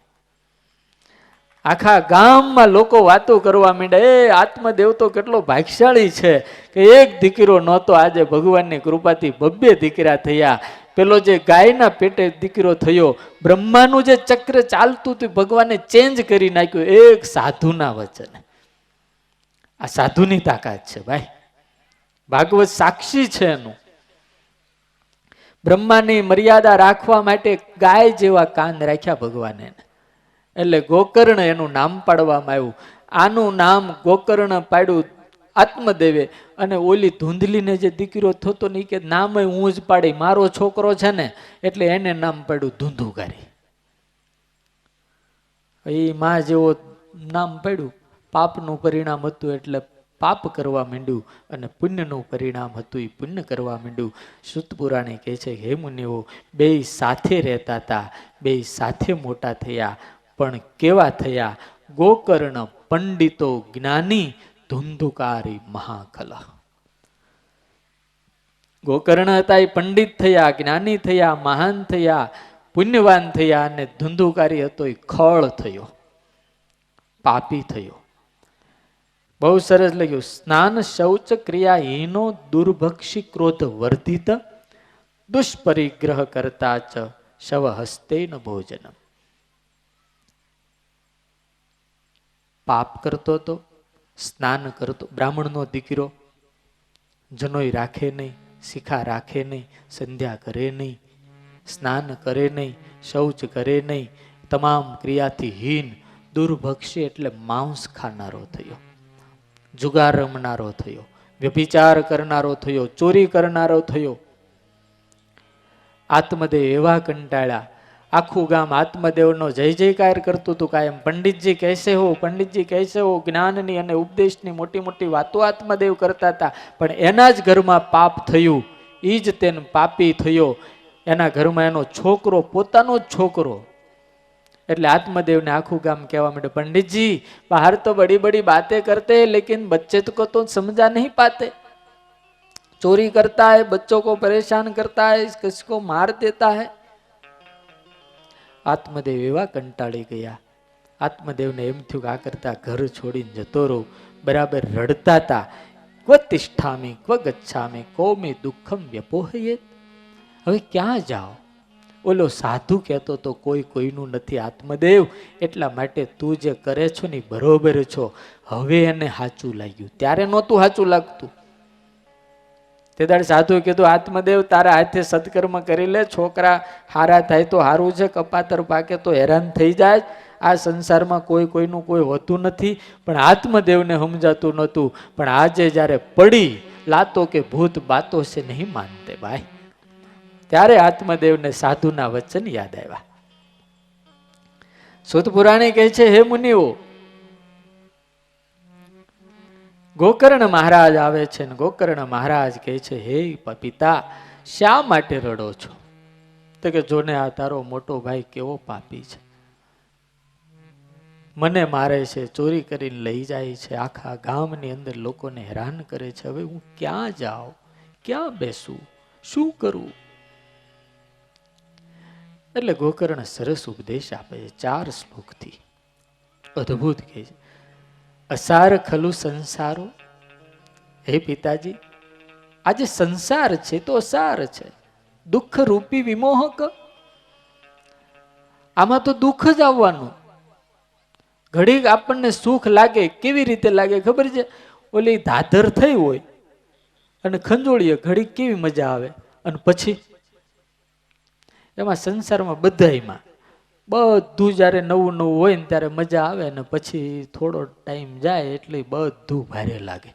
આખા ગામમાં લોકો વાતો કરવા માંડ્યા, એ આત્મદેવ તો કેટલો ભાગ્યશાળી છે કે એક દીકરો નહોતો, આજે ભગવાનની કૃપાથી 2 દીકરા થયા. પેલો જે ગાયના પેટે દીકરો થયો, બ્રહ્માનું જે ચક્ર ચાલતું હતું ભગવાને ચેન્જ કરી નાખ્યું એક સાધુના વચને. આ સાધુની તાકાત છે ભાઈ, ભાગવત સાક્ષી છે એનું. બ્રહ્માની મર્યાદા રાખવા માટે ગાય જેવા કાન રાખ્યા ભગવાને, એટલે ગોકર્ણ એનું નામ પાડવામાં આવ્યું. આનું નામ ગોકર્ણ પાડ્યું આત્મદેવે. અને ઓલી ધૂંધલીને જે દીકરો થતો નહીં કે નામ હું જ પાડી, મારો છોકરો છે ને એટલે એને નામ પાડ્યું ધૂંધુકારી. એ માં જેવો નામ પાડ્યું. પાપનું પરિણામ હતું એટલે પાપ કરવા માંડ્યું, અને પુણ્યનું પરિણામ હતું એ પુણ્ય કરવા માંડ્યું. શુદ્ધ પુરાણે કહે છે હે મુનિઓ, 2 સાથે રહેતા હતા, 2 સાથે મોટા થયા, પણ કેવા થયા? ગોકર્ણ પંડિતો જ્ઞાની, ધુંધુકારી મહાકલા. ગોકર્ણ હતા એ પંડિત થયા, જ્ઞાની થયા, મહાન થયા, પુણ્યવાન થયા, અને ધુંધુકારી હતો એ ખળ થયો, પાપી થયો. બહુ સરસ લખ્યું, સ્નાન શૌચ ક્રિયા હીનો દુર્ભક્ષી ક્રોધ વર્ધિત દુષ્પરિગ્રહ કરતા ચ શવ હસ્તે ન ભોજનમ. પાપ કરતો તો, સ્નાન કરતો, બ્રાહ્મણનો દીકરો, જનોઈ રાખે નહીં, શિખા રાખે નહીં, સંધ્યા કરે નહીં, સ્નાન કરે નહીં, શૌચ કરે નહીં, તમામ ક્રિયાથી હીન, દુર્ભક્ષી એટલે માંસ ખાનારો થયો, જુગાર રમનારો થયો, વ્યભિચાર કરનારો થયો, ચોરી કરનારો થયો. આત્મદેવ એવા કંટાળ્યા, આખું ગામ આત્મદેવનો જય જયકાર કરતું હતું કાયમ. પંડિતજી કહેશે હો, પંડિતજી કહેશે હો, જ્ઞાનની અને ઉપદેશની મોટી મોટી વાતો આત્મદેવ કરતા હતા, પણ એના જ ઘરમાં પાપ થયું, એ જ તેને પાપી થયો. એના ઘરમાં એનો છોકરો, પોતાનો જ છોકરો. એટલે આત્મદેવને આખું ગામ કહેવા માંડે, पंडित जी बाहर तो बड़ी बड़ी बातें करते हैं लेकिन बच्चे को तो समझा नहीं पाते. चोरी करता है, बच्चों को परेशान करता है, किसी को मार देता है। आत्मदेव एवा कंटाળી ગયા। આત્મદેવને એમ થયું કે આ કરતા ઘર છોડીને જતો રહું। બરાબર રડતા હતા, ક્વ તિષ્ઠામિ ક્વ ગચ્છામિ કો મે દુઃખમ વ્યપોહયેત। હવે ક્યાં જાઓ? ઓલો સાધુ કહેતો તો કોઈ કોઈનું નથી આત્મદેવ, એટલા માટે તું જે કરે છો ને બરોબર છો। હવે એને સાચું લાગ્યું, ત્યારે નહોતું સાચું લાગતું। તે દાડે સાધુ કીધું આત્મદેવ તારા હાથે સત્કર્મ કરી લે, છોકરા હારા થાય તો હારું છે, કપાતર પાકે તો હેરાન થઈ જાય। આ સંસારમાં કોઈ કોઈનું કોઈ હોતું નથી। પણ આત્મદેવને સમજાતું નહોતું। પણ આજે જ્યારે પડી લાતો કે ભૂત બાતો છે નહીં માનતે ભાઈ, ત્યારે આત્મદેવને સાધુના વચન યાદ આવ્યા। સુત પુરાણી કહે છે, હે મુનિઓ, ગોકર્ણ મહારાજ આવે છે ને ગોકર્ણ મહારાજ કહે છે, હે પિતા શા માટે રડો છો? તો કે જોને આ તારો મોટો ભાઈ કેવો પાપી છે, મને મારે છે, ચોરી કરીને લઈ જાય છે, આખા ગામની અંદર લોકોને હેરાન કરે છે। હવે હું ક્યાં જાઉં, ક્યાં બેસું, શું કરું? એટલે ગોકર્ણ સરસ ઉપદેશ આપે છે 4 શ્લોકથી, અદ્ભુત કહે છે। અસાર ખલુ સંસારો, હે પિતાજી આ જે સંસાર છે તો અસાર છે, દુઃખ રૂપી વિમોહક। આમાં તો દુઃખ જ આવવાનું। ઘડીક આપણને સુખ લાગે, કેવી રીતે લાગે ખબર છે? ઓલી ધાધર થઈ હોય અને ખંજોળીએ ઘડીક કેવી મજા આવે, અને પછી એમાં સંસારમાં બધાયમાં બધું જ્યારે નવું નવું હોય ને ત્યારે મજા આવે, ને પછી થોડો ટાઈમ જાય એટલે બધું ભારે લાગે।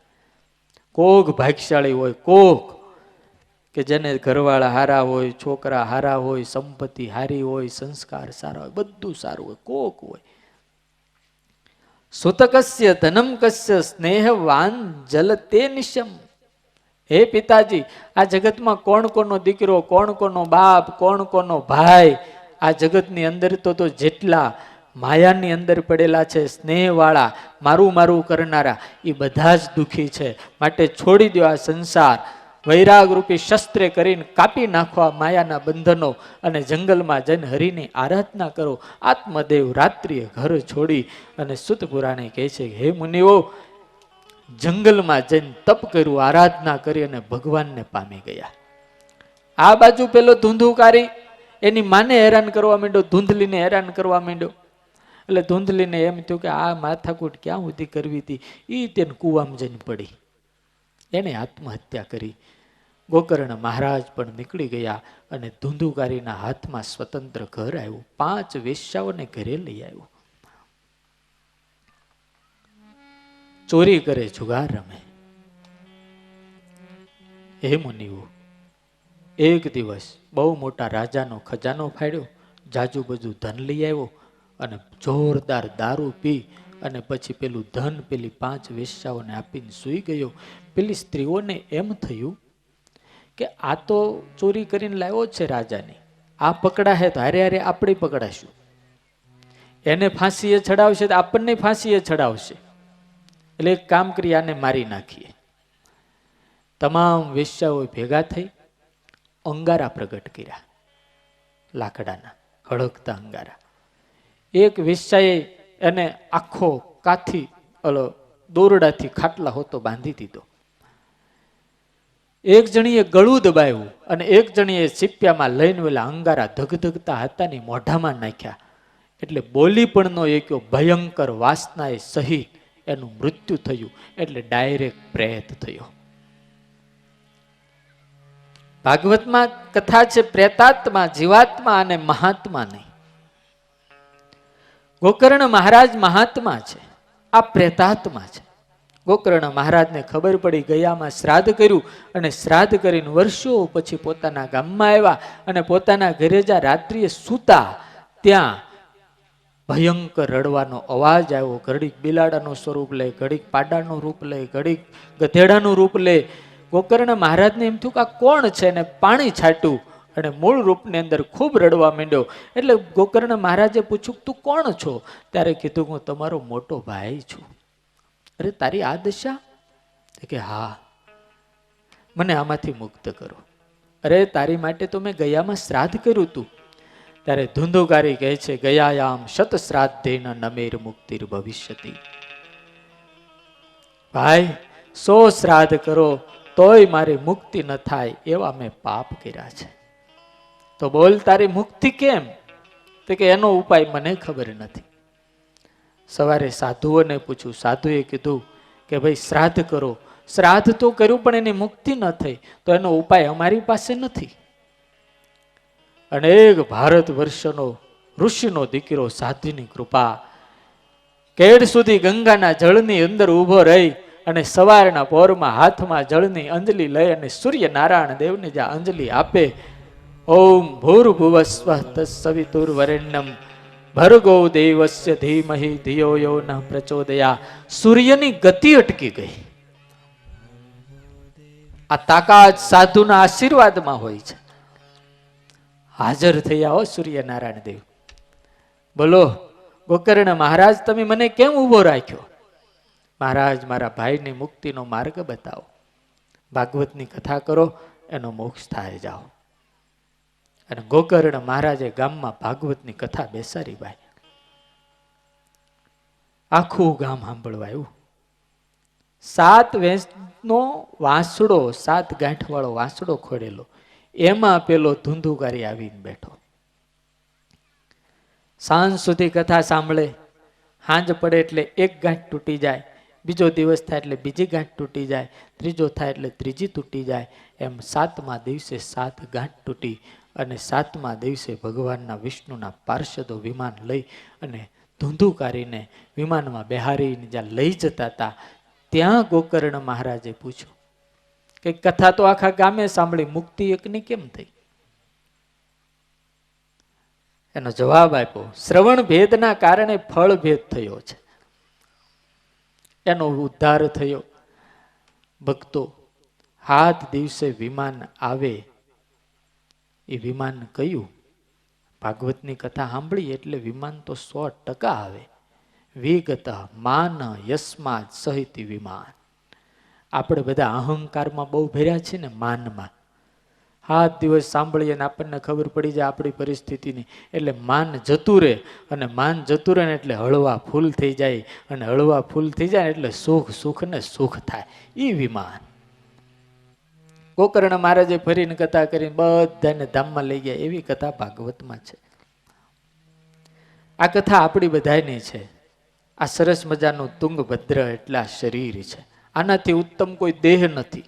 કોક ભાગ્યશાળી હોય, કોક કે જેને ઘરવાળા હારા હોય, છોકરા હારા હોય, સંપત્તિ હારી હોય, સંસ્કાર સારા હોય, બધું સારું હોય, કોક હોય। સુતકસ્ય ધનમ કસ્ય સ્નેહવાન જલતે નિશમ। હે પિતાજી આ જગતમાં કોણ કોનો દીકરો, કોણ કોનો બાપ, કોણ કોનો ભાઈ, આ જગતની અંદર તો જેટલા માયાની અંદર પડેલા છે, સ્નેહવાળા, મારું મારું કરનારા, એ બધા જ દુઃખી છે। માટે છોડી દો આ સંસાર, વૈરાગ રૂપી શસ્ત્રે કરીને કાપી નાખો આ માયાના બંધનો, અને જંગલમાં જઈને હરિની આરાધના કરો। આત્મદેવ રાત્રિએ ઘર છોડી અને સુત પુરાણે કહે છે, હે મુનિઓ, જંગલમાં જઈને તપ કર્યું, આરાધના કરી અને ભગવાનને પામી ગયા। આ બાજુ પેલો ધૂંધુકારી એની માને હેરાન કરવા માંડ્યો, ધૂંધલીને હેરાન કરવા માંડ્યો। એટલે ધૂંધલીને એમ થયું કે આ માથાકૂટ ક્યાં સુધી કરવી હતી, એ તેને કુવામાં જઈને પડી, એને આત્મહત્યા કરી। ગોકર્ણ મહારાજ પણ નીકળી ગયા અને ધૂંધુકારીના હાથમાં સ્વતંત્ર ઘર આવ્યું, 5 વેશ્યાઓને ઘરે લઈ આવ્યો। ચોરી કરે, જુગાર રમે। હે મુનિઓ, એક દિવસ બહુ મોટા રાજાનો ખજાનો ફાડ્યો, જાજુ બધું ધન લઈ આવ્યો અને જોરદાર દારૂ પી અને પછી પેલું ધન પેલી 5 વેશ્યાઓને આપીને સૂઈ ગયો। પેલી સ્ત્રીઓને એમ થયું કે આ તો ચોરી કરીને લાવ્યો છે રાજાની, આ પકડાશે તો હારે હારે આપણે પકડાશું, એને ફાંસીએ ચડાવશે તો આપણને ફાંસીએ ચડાવશે, એટલે એક કામ કરી આને મારી નાખીએ। તમામ વેશ્યાઓ ભેગા થઈ અંગારા પ્રગટ કર્યા, લાકડાના હળકતા અંગારા। એક વેશ્યાએ એને આખો કાથી દોરડાથી ખાટલા હોતો બાંધી દીધો। એક જણીએ ગળું દબાવ્યું અને એક જણીએ સિપ્યામાં લઈને ઓલા અંગારા ધગધગતા હતા ને મોઢામાં નાખ્યા, એટલે બોલી પણ નો એક્યો, ભયંકર વાસનાએ સહિત એનું મૃત્યુ થયું, એટલે ડાયરેક્ટ પ્રેત થયો। ભાગવતમાં કથા છે પ્રેતાત્મા, જીવાત્મા અને મહાત્મા નહીં। ગોકર્ણ મહારાજ મહાત્મા છે, આ પ્રેતાત્મા છે। ગોકર્ણ મહારાજને ખબર પડી, ગયામાં શ્રાદ્ધ કર્યું અને શ્રાદ્ધ કરીને વર્ષો પછી પોતાના ગામમાં આવ્યા અને પોતાના ઘરે જ્યાં રાત્રિએ સૂતા ત્યાં ભયંકર રડવાનો અવાજ આવ્યો। ઘડીક બિલાડાનું સ્વરૂપ લે, ઘડીક પાડાનું રૂપ લે, ઘડીક ગધેડાનું રૂપ લે। ગોકર્ણ મહારાજને એમ થયું કે આ કોણ છે, ને પાણી છાટ્યું અને મૂળ રૂપની અંદર ખૂબ રડવા માંડ્યો। એટલે ગોકર્ણ મહારાજે પૂછ્યું, તું કોણ છો? ત્યારે કીધું, હું તમારો મોટો ભાઈ છું। અરે તારી આ દશા? કે હા। મને આમાંથી મુક્ત કરો. અરે તારી માટે તો મેં ગયામાં શ્રાદ્ધ કર્યું તું. ત્યારે ધુંધુકારી કહે છે, ગયાયામ શત શ્રાદ્ધેન નમેર મુક્તિર ભવિષ્યતિ. ભાઈ 100 શ્રાદ્ધ કરો તોય મારી મુક્તિ ન થાય એવા મેં પાપ કર્યા છે. તો બોલ તારી મુક્તિ કેમ? તો કે એનો ઉપાય મને ખબર નથી. સવારે સાધુઓને પૂછ્યું, સાધુએ કીધું કે ભાઈ શ્રાદ્ધ કરો. શ્રાદ્ધ તો કર્યું પણ એની મુક્તિ ન થઈ, તો એનો ઉપાય અમારી પાસે નથી. અનેક ભારત વર્ષનો ઋષિનો દીકરો સાધુની કૃપા, કેડ સુધી ગંગાના જળની અંદર ઊભો રહી અને સવારના પોરમાં હાથમાં જળની અંજલિ લઈ અને સૂર્યનારાયણ દેવને જ્યાં અંજલિ આપે, ઓમ ભૂર્ભુવસ્વ તત્સવિતુર્વરેણ્યમ ભર્ગો દેવસ્ય ધીમહિ ધિયો યો ન પ્રચોદયા. સૂર્યની ગતિ અટકી ગઈ. આ તાકાત સાધુના આશીર્વાદમાં હોય છે. હાજર થયા હો સૂર્યનારાયણ દેવ. બોલો ગોકર્ણ મહારાજ, તમે મને કેમ ઊભો રાખ્યો? મહારાજ, મારા ભાઈની મુક્તિનો માર્ગ બતાવો. ભાગવતની કથા કરો, એનો મોક્ષ થાય જાઓ. અને ગોકર્ણ મહારાજે ગામમાં ભાગવતની કથા બેસાડી. ભાઈ આખું ગામ સાંભળવા આવ્યું. 7 વેંસનો વાંસડો, 7 ગાંઠ વાળો વાંસડો ખોડેલો, એમાં પેલો ધુંધુકારી આવીને બેઠો. સાંજ સુધી કથા સાંભળે. સાંજ પડે એટલે એક ગાંઠ તૂટી જાય, બીજો દિવસ થાય એટલે બીજી ગાંઠ તૂટી જાય, ત્રીજો થાય એટલે ત્રીજી તૂટી જાય. એમ 7મા દિવસે 7 ગાંઠ તૂટી અને 7મા દિવસે ભગવાનના વિષ્ણુના પાર્ષદો વિમાન લઈ અને ધુંધુકારીને વિમાનમાં બેહારીને જ્યાં લઈ જતા હતા, ત્યાં ગોકર્ણ મહારાજે પૂછ્યું કે કથા તો આખા ગામે સાંભળી, મુક્તિ એકની કેમ થઈ? એનો જવાબ આપ્યો, શ્રવણ ભેદના કારણે ફળ ભેદ થયો છે, એનો ઉદ્ધાર થયો. ભક્તો, 7 દિવસે વિમાન આવે, એ વિમાન કયું? ભાગવતની કથા સાંભળી એટલે વિમાન તો 100% આવે. વિગત માન યસ્માત સહિત વિમાન. આપણે બધા અહંકારમાં બહુ ભર્યા છે ને, માનમાં. 7 દિવસ સાંભળીએ અને આપણને ખબર પડી જાય આપણી પરિસ્થિતિની, એટલે માન જતું રહે. અને માન જતું રહે ને એટલે હળવા ફૂલ થઈ જાય, અને હળવા ફૂલ થઈ જાય એટલે સુખ સુખ ને સુખ થાય. એ વિમાન. ગોકર્ણ મહારાજે ફરીને કથા કરીને બધાને ધામમાં લઈ ગયા. એવી કથા ભાગવતમાં છે. આ કથા આપણી બધાની છે. આ સરસ મજાનું તુંગભદ્ર એટલા શરીર છે. આનાથી ઉત્તમ કોઈ દેહ નથી.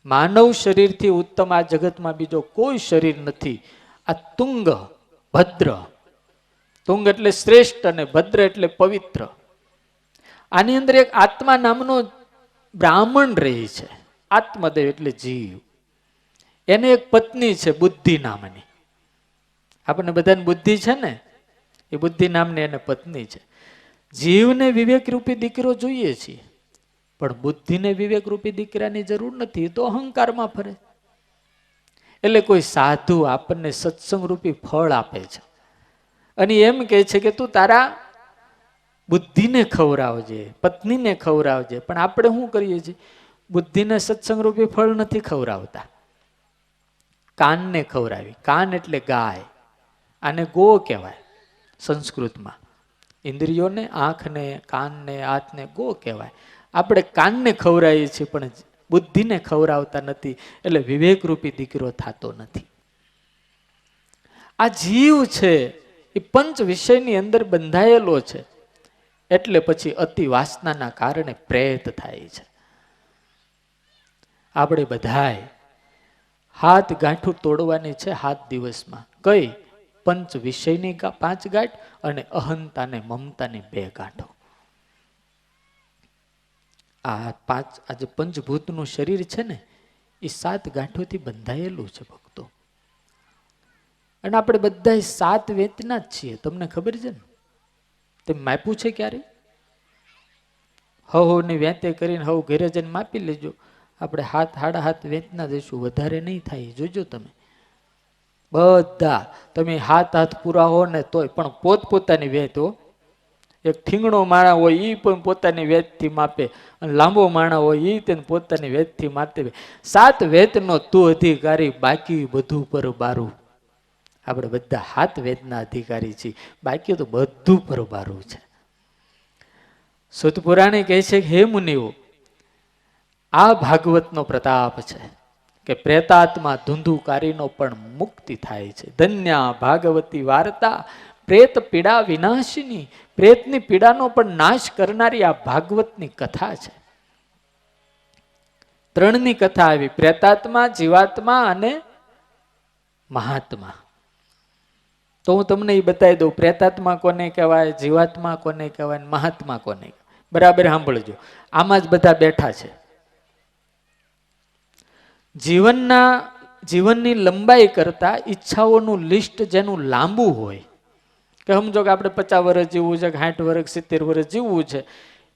માનવ શરીરથી ઉત્તમ આ જગતમાં બીજો કોઈ શરીર નથી. આ તુંગ ભદ્ર, તુંગ એટલે શ્રેષ્ઠ અને ભદ્ર એટલે પવિત્ર. આની અંદર એક આત્મા નામનો બ્રાહ્મણ રહે છે. આત્મદેવ એટલે જીવ. એને એક પત્ની છે બુદ્ધિ નામની. આપણને બધાને બુદ્ધિ છે ને, એ બુદ્ધિ નામની એને પત્ની છે. જીવને વિવેક રૂપી દીકરો જોઈએ છીએ, પણ બુદ્ધિને વિવેક રૂપી દીકરાની જરૂર નથી. એ તો અહંકારમાં ફરે. એટલે કોઈ સાધુ આપણને સત્સંગ રૂપી ફળ આપે છે અને એમ કહે છે કે તું તારા બુદ્ધિને ખવડાવજે, પત્નીને ખવડાવજે. પણ આપણે શું કરીએ છીએ? બુદ્ધિને સત્સંગ રૂપી ફળ નથી ખવડાવતા, કાનને ખવડાવી. કાન એટલે ગાય, આને ગો કહેવાય સંસ્કૃતમાં. ઇન્દ્રિયોને, આંખને, કાનને, હાથને ગો કહેવાય. આપણે કાનને ખવડાવીએ છીએ પણ બુદ્ધિને ખવડાવતા નથી, એટલે વિવેક રૂપી દીકરો થતો નથી. આ જીવ છે એ પંચ વિષયની અંદર બંધાયેલો છે, એટલે પછી અતિ વાસનાના કારણે પ્રેત થાય છે. આપણે બધાય 7 ગાંઠું તોડવાની છે 7 દિવસમાં. કઈ? પંચ વિષયની 5 ગાંઠ અને અહંતા ને મમતાની 2 ગાંઠો. આ 5, આ જે પંચભૂતનું શરીર છે ને, એ 7 ગાંઠોથી બંધાયેલું છે ભક્તો. અને આપણે બધા 7 વેતના જ છીએ. તમને ખબર છે ને? તમે માપ્યું છે ક્યારે? હવ ની વેતે કરીને હવ ઘરે જઈને માપી લેજો. આપણે 7, 7.5 વેતના દઈશું, વધારે નહીં થાય. જોજો તમે બધા, તમે 7 હાથ પૂરા હો ને તોય, પણ પોતપોતાની વેત હો. એક ઠીંગણો માણા હોય એ પણ પોતાની વેદથી માપે, અને લાંબો માણા હોય એ તેને પોતાની વેદથી માપે. 7 વેદનો તું અધિકારી, બાકી બધું પર બારું. આપણે બધા 7 વેદના અધિકારી છીએ, બાકી તો બધું પર બારું છે. સુત પુરાણી કહે છે કે હે મુનિઓ, આ ભાગવતનો પ્રતાપ છે કે પ્રેતાત્મા ધુંધુકારીનો પણ મુક્તિ થાય છે. ધન્યા ભાગવતી વાર્તા પ્રેત પીડા વિનાશિની. પ્રેતની પીડાનો પણ નાશ કરનારી આ ભાગવતની કથા છે. 3ની કથા આવી, પ્રેતાત્મા, જીવાત્મા અને મહાત્મા. તો હું તમને એ બતાવી દઉં, પ્રેતાત્મા કોને કહેવાય, જીવાત્મા કોને કહેવાય, મહાત્મા કોને કહેવાય. બરાબર સાંભળજો, આમાં જ બધા બેઠા છે. જીવનની લંબાઈ કરતા ઈચ્છાઓનું લિસ્ટ જેનું લાંબુ હોય, કે સમજો કે આપણે 50 વર્ષ જીવવું છે, 60 વર્ષ, 70 વર્ષ જીવવું છે,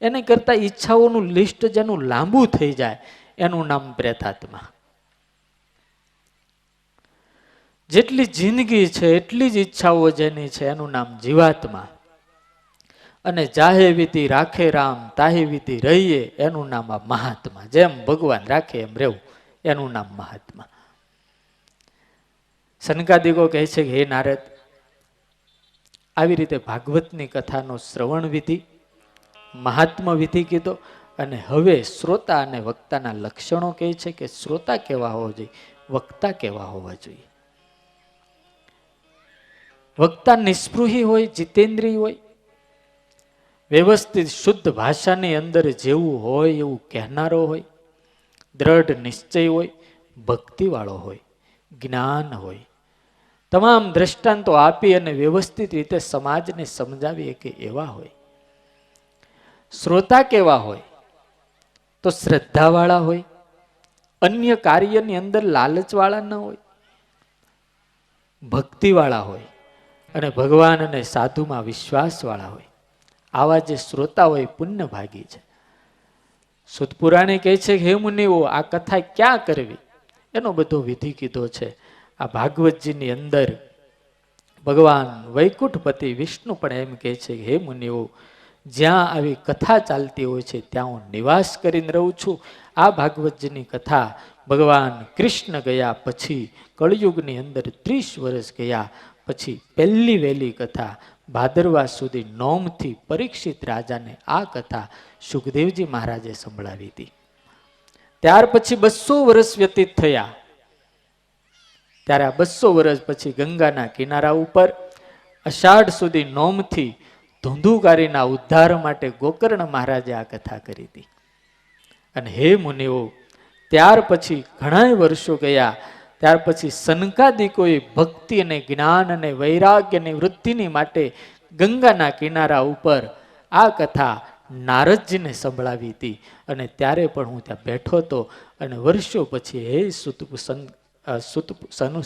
એને કરતા ઈચ્છાઓનું લિસ્ટ જેનું લાંબુ થઈ જાય એનું નામ પ્રેતાત્મા. જેટલી જિંદગી છે એટલી જ ઈચ્છાઓ જેની છે એનું નામ જીવાત્મા. અને જાહે વિધિ રાખે રામ, તાહે વિધિ રહીએ એનું નામ આ મહાત્મા. જેમ ભગવાન રાખે એમ રહેવું, એનું નામ મહાત્મા. સનકાદિકો કહે છે કે હે નારદ, આવી રીતે ભાગવતની કથાનો શ્રવણ વિધિ, મહાત્મ વિધિ કીધો. અને હવે શ્રોતા અને વક્તાના લક્ષણો કહે છે કે શ્રોતા કેવા હોવા જોઈએ, વક્તા કેવા હોવા જોઈએ. વક્તા નિસ્પૃહી હોય, જીતેન્દ્રિય હોય, વ્યવસ્થિત શુદ્ધ ભાષાની અંદર જેવું હોય એવું કહેનારો હોય, દ્રઢ નિશ્ચય હોય, ભક્તિવાળો હોય, જ્ઞાન હોય, તમામ દ્રષ્ટાંતો આપી અને વ્યવસ્થિત રીતે સમાજને સમજાવી કે એવા હોય. શ્રોતા કેવા હોય તો શ્રદ્ધાવાળા હોય, અન્ય કાર્યની અંદર લાલચવાળા ન હોય, ભક્તિવાળા હોય અને ભગવાન અને સાધુમાં વિશ્વાસવાળા હોય. આવા જે શ્રોતા હોય પુણ્ય ભાગી છે. સુત પુરાણી કહે છે કે હે મુનિઓ, આ કથા ક્યાં કરવી એનો બધો વિધિ કીધો છે. આ ભાગવતજીની અંદર ભગવાન વૈકુંઠપતિ વિષ્ણુ પણ એમ કહે છે કે હે મુનિઓ, જ્યાં આવી કથા ચાલતી હોય છે ત્યાં હું નિવાસ કરીને રહું છું. આ ભાગવતજીની કથા ભગવાન કૃષ્ણ ગયા પછી, કળયુગની અંદર 30 વર્ષ ગયા પછી પહેલી વહેલી કથા ભાદરવા સુધી નોમથી પરીક્ષિત રાજાને આ કથા સુખદેવજી મહારાજે સંભળાવી હતી. ત્યાર પછી 200 વર્ષ વ્યતીત થયા. ત્યારે આ 200 વર્ષ પછી ગંગાના કિનારા ઉપર અષાઢ સુધી નોમથી ધુંધુકારીના ઉદ્ધાર માટે ગોકર્ણ મહારાજે આ કથા કરી હતી. અને હે મુનિઓ, ત્યાર પછી ઘણા વર્ષો ગયા. ત્યાર પછી સનકાદિકોએ ભક્તિ અને જ્ઞાન અને વૈરાગ્યની વૃદ્ધિની માટે ગંગાના કિનારા ઉપર આ કથા નારદજીને સંભળાવી હતી. અને ત્યારે પણ હું ત્યાં બેઠો હતો. અને વર્ષો પછી હે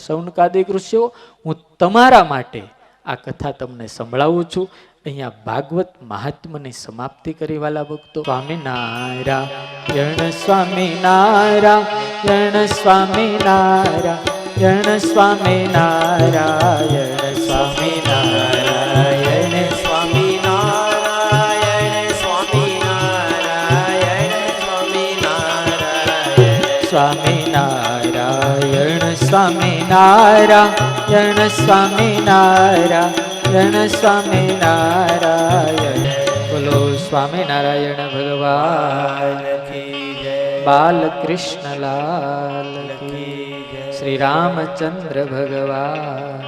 સનકાદિક ઋષિઓ, હું તમારા માટે આ કથા તમને સંભળાવું છું. અહીંયા ભાગવત મહાત્માની સમાપ્તિ કરી વાલા ભક્તો. સ્વામિનારાયણ સ્વામિનારાયણ સ્વામિનારાયણ સ્વામિનારાયણ સ્વામિનારાયણ સ્વામિનારાયણ સ્વામિનારાયણ સ્વામિનારાયણ સ્વામિનારાયણ સ્વામિનારાયણ સ્વામિનારાયણ. બોલો સ્વામિનારાયણ ભગવાન બાલકૃષ્ણ લાલ કી જય. શ્રી રામચંદ્ર ભગવાન.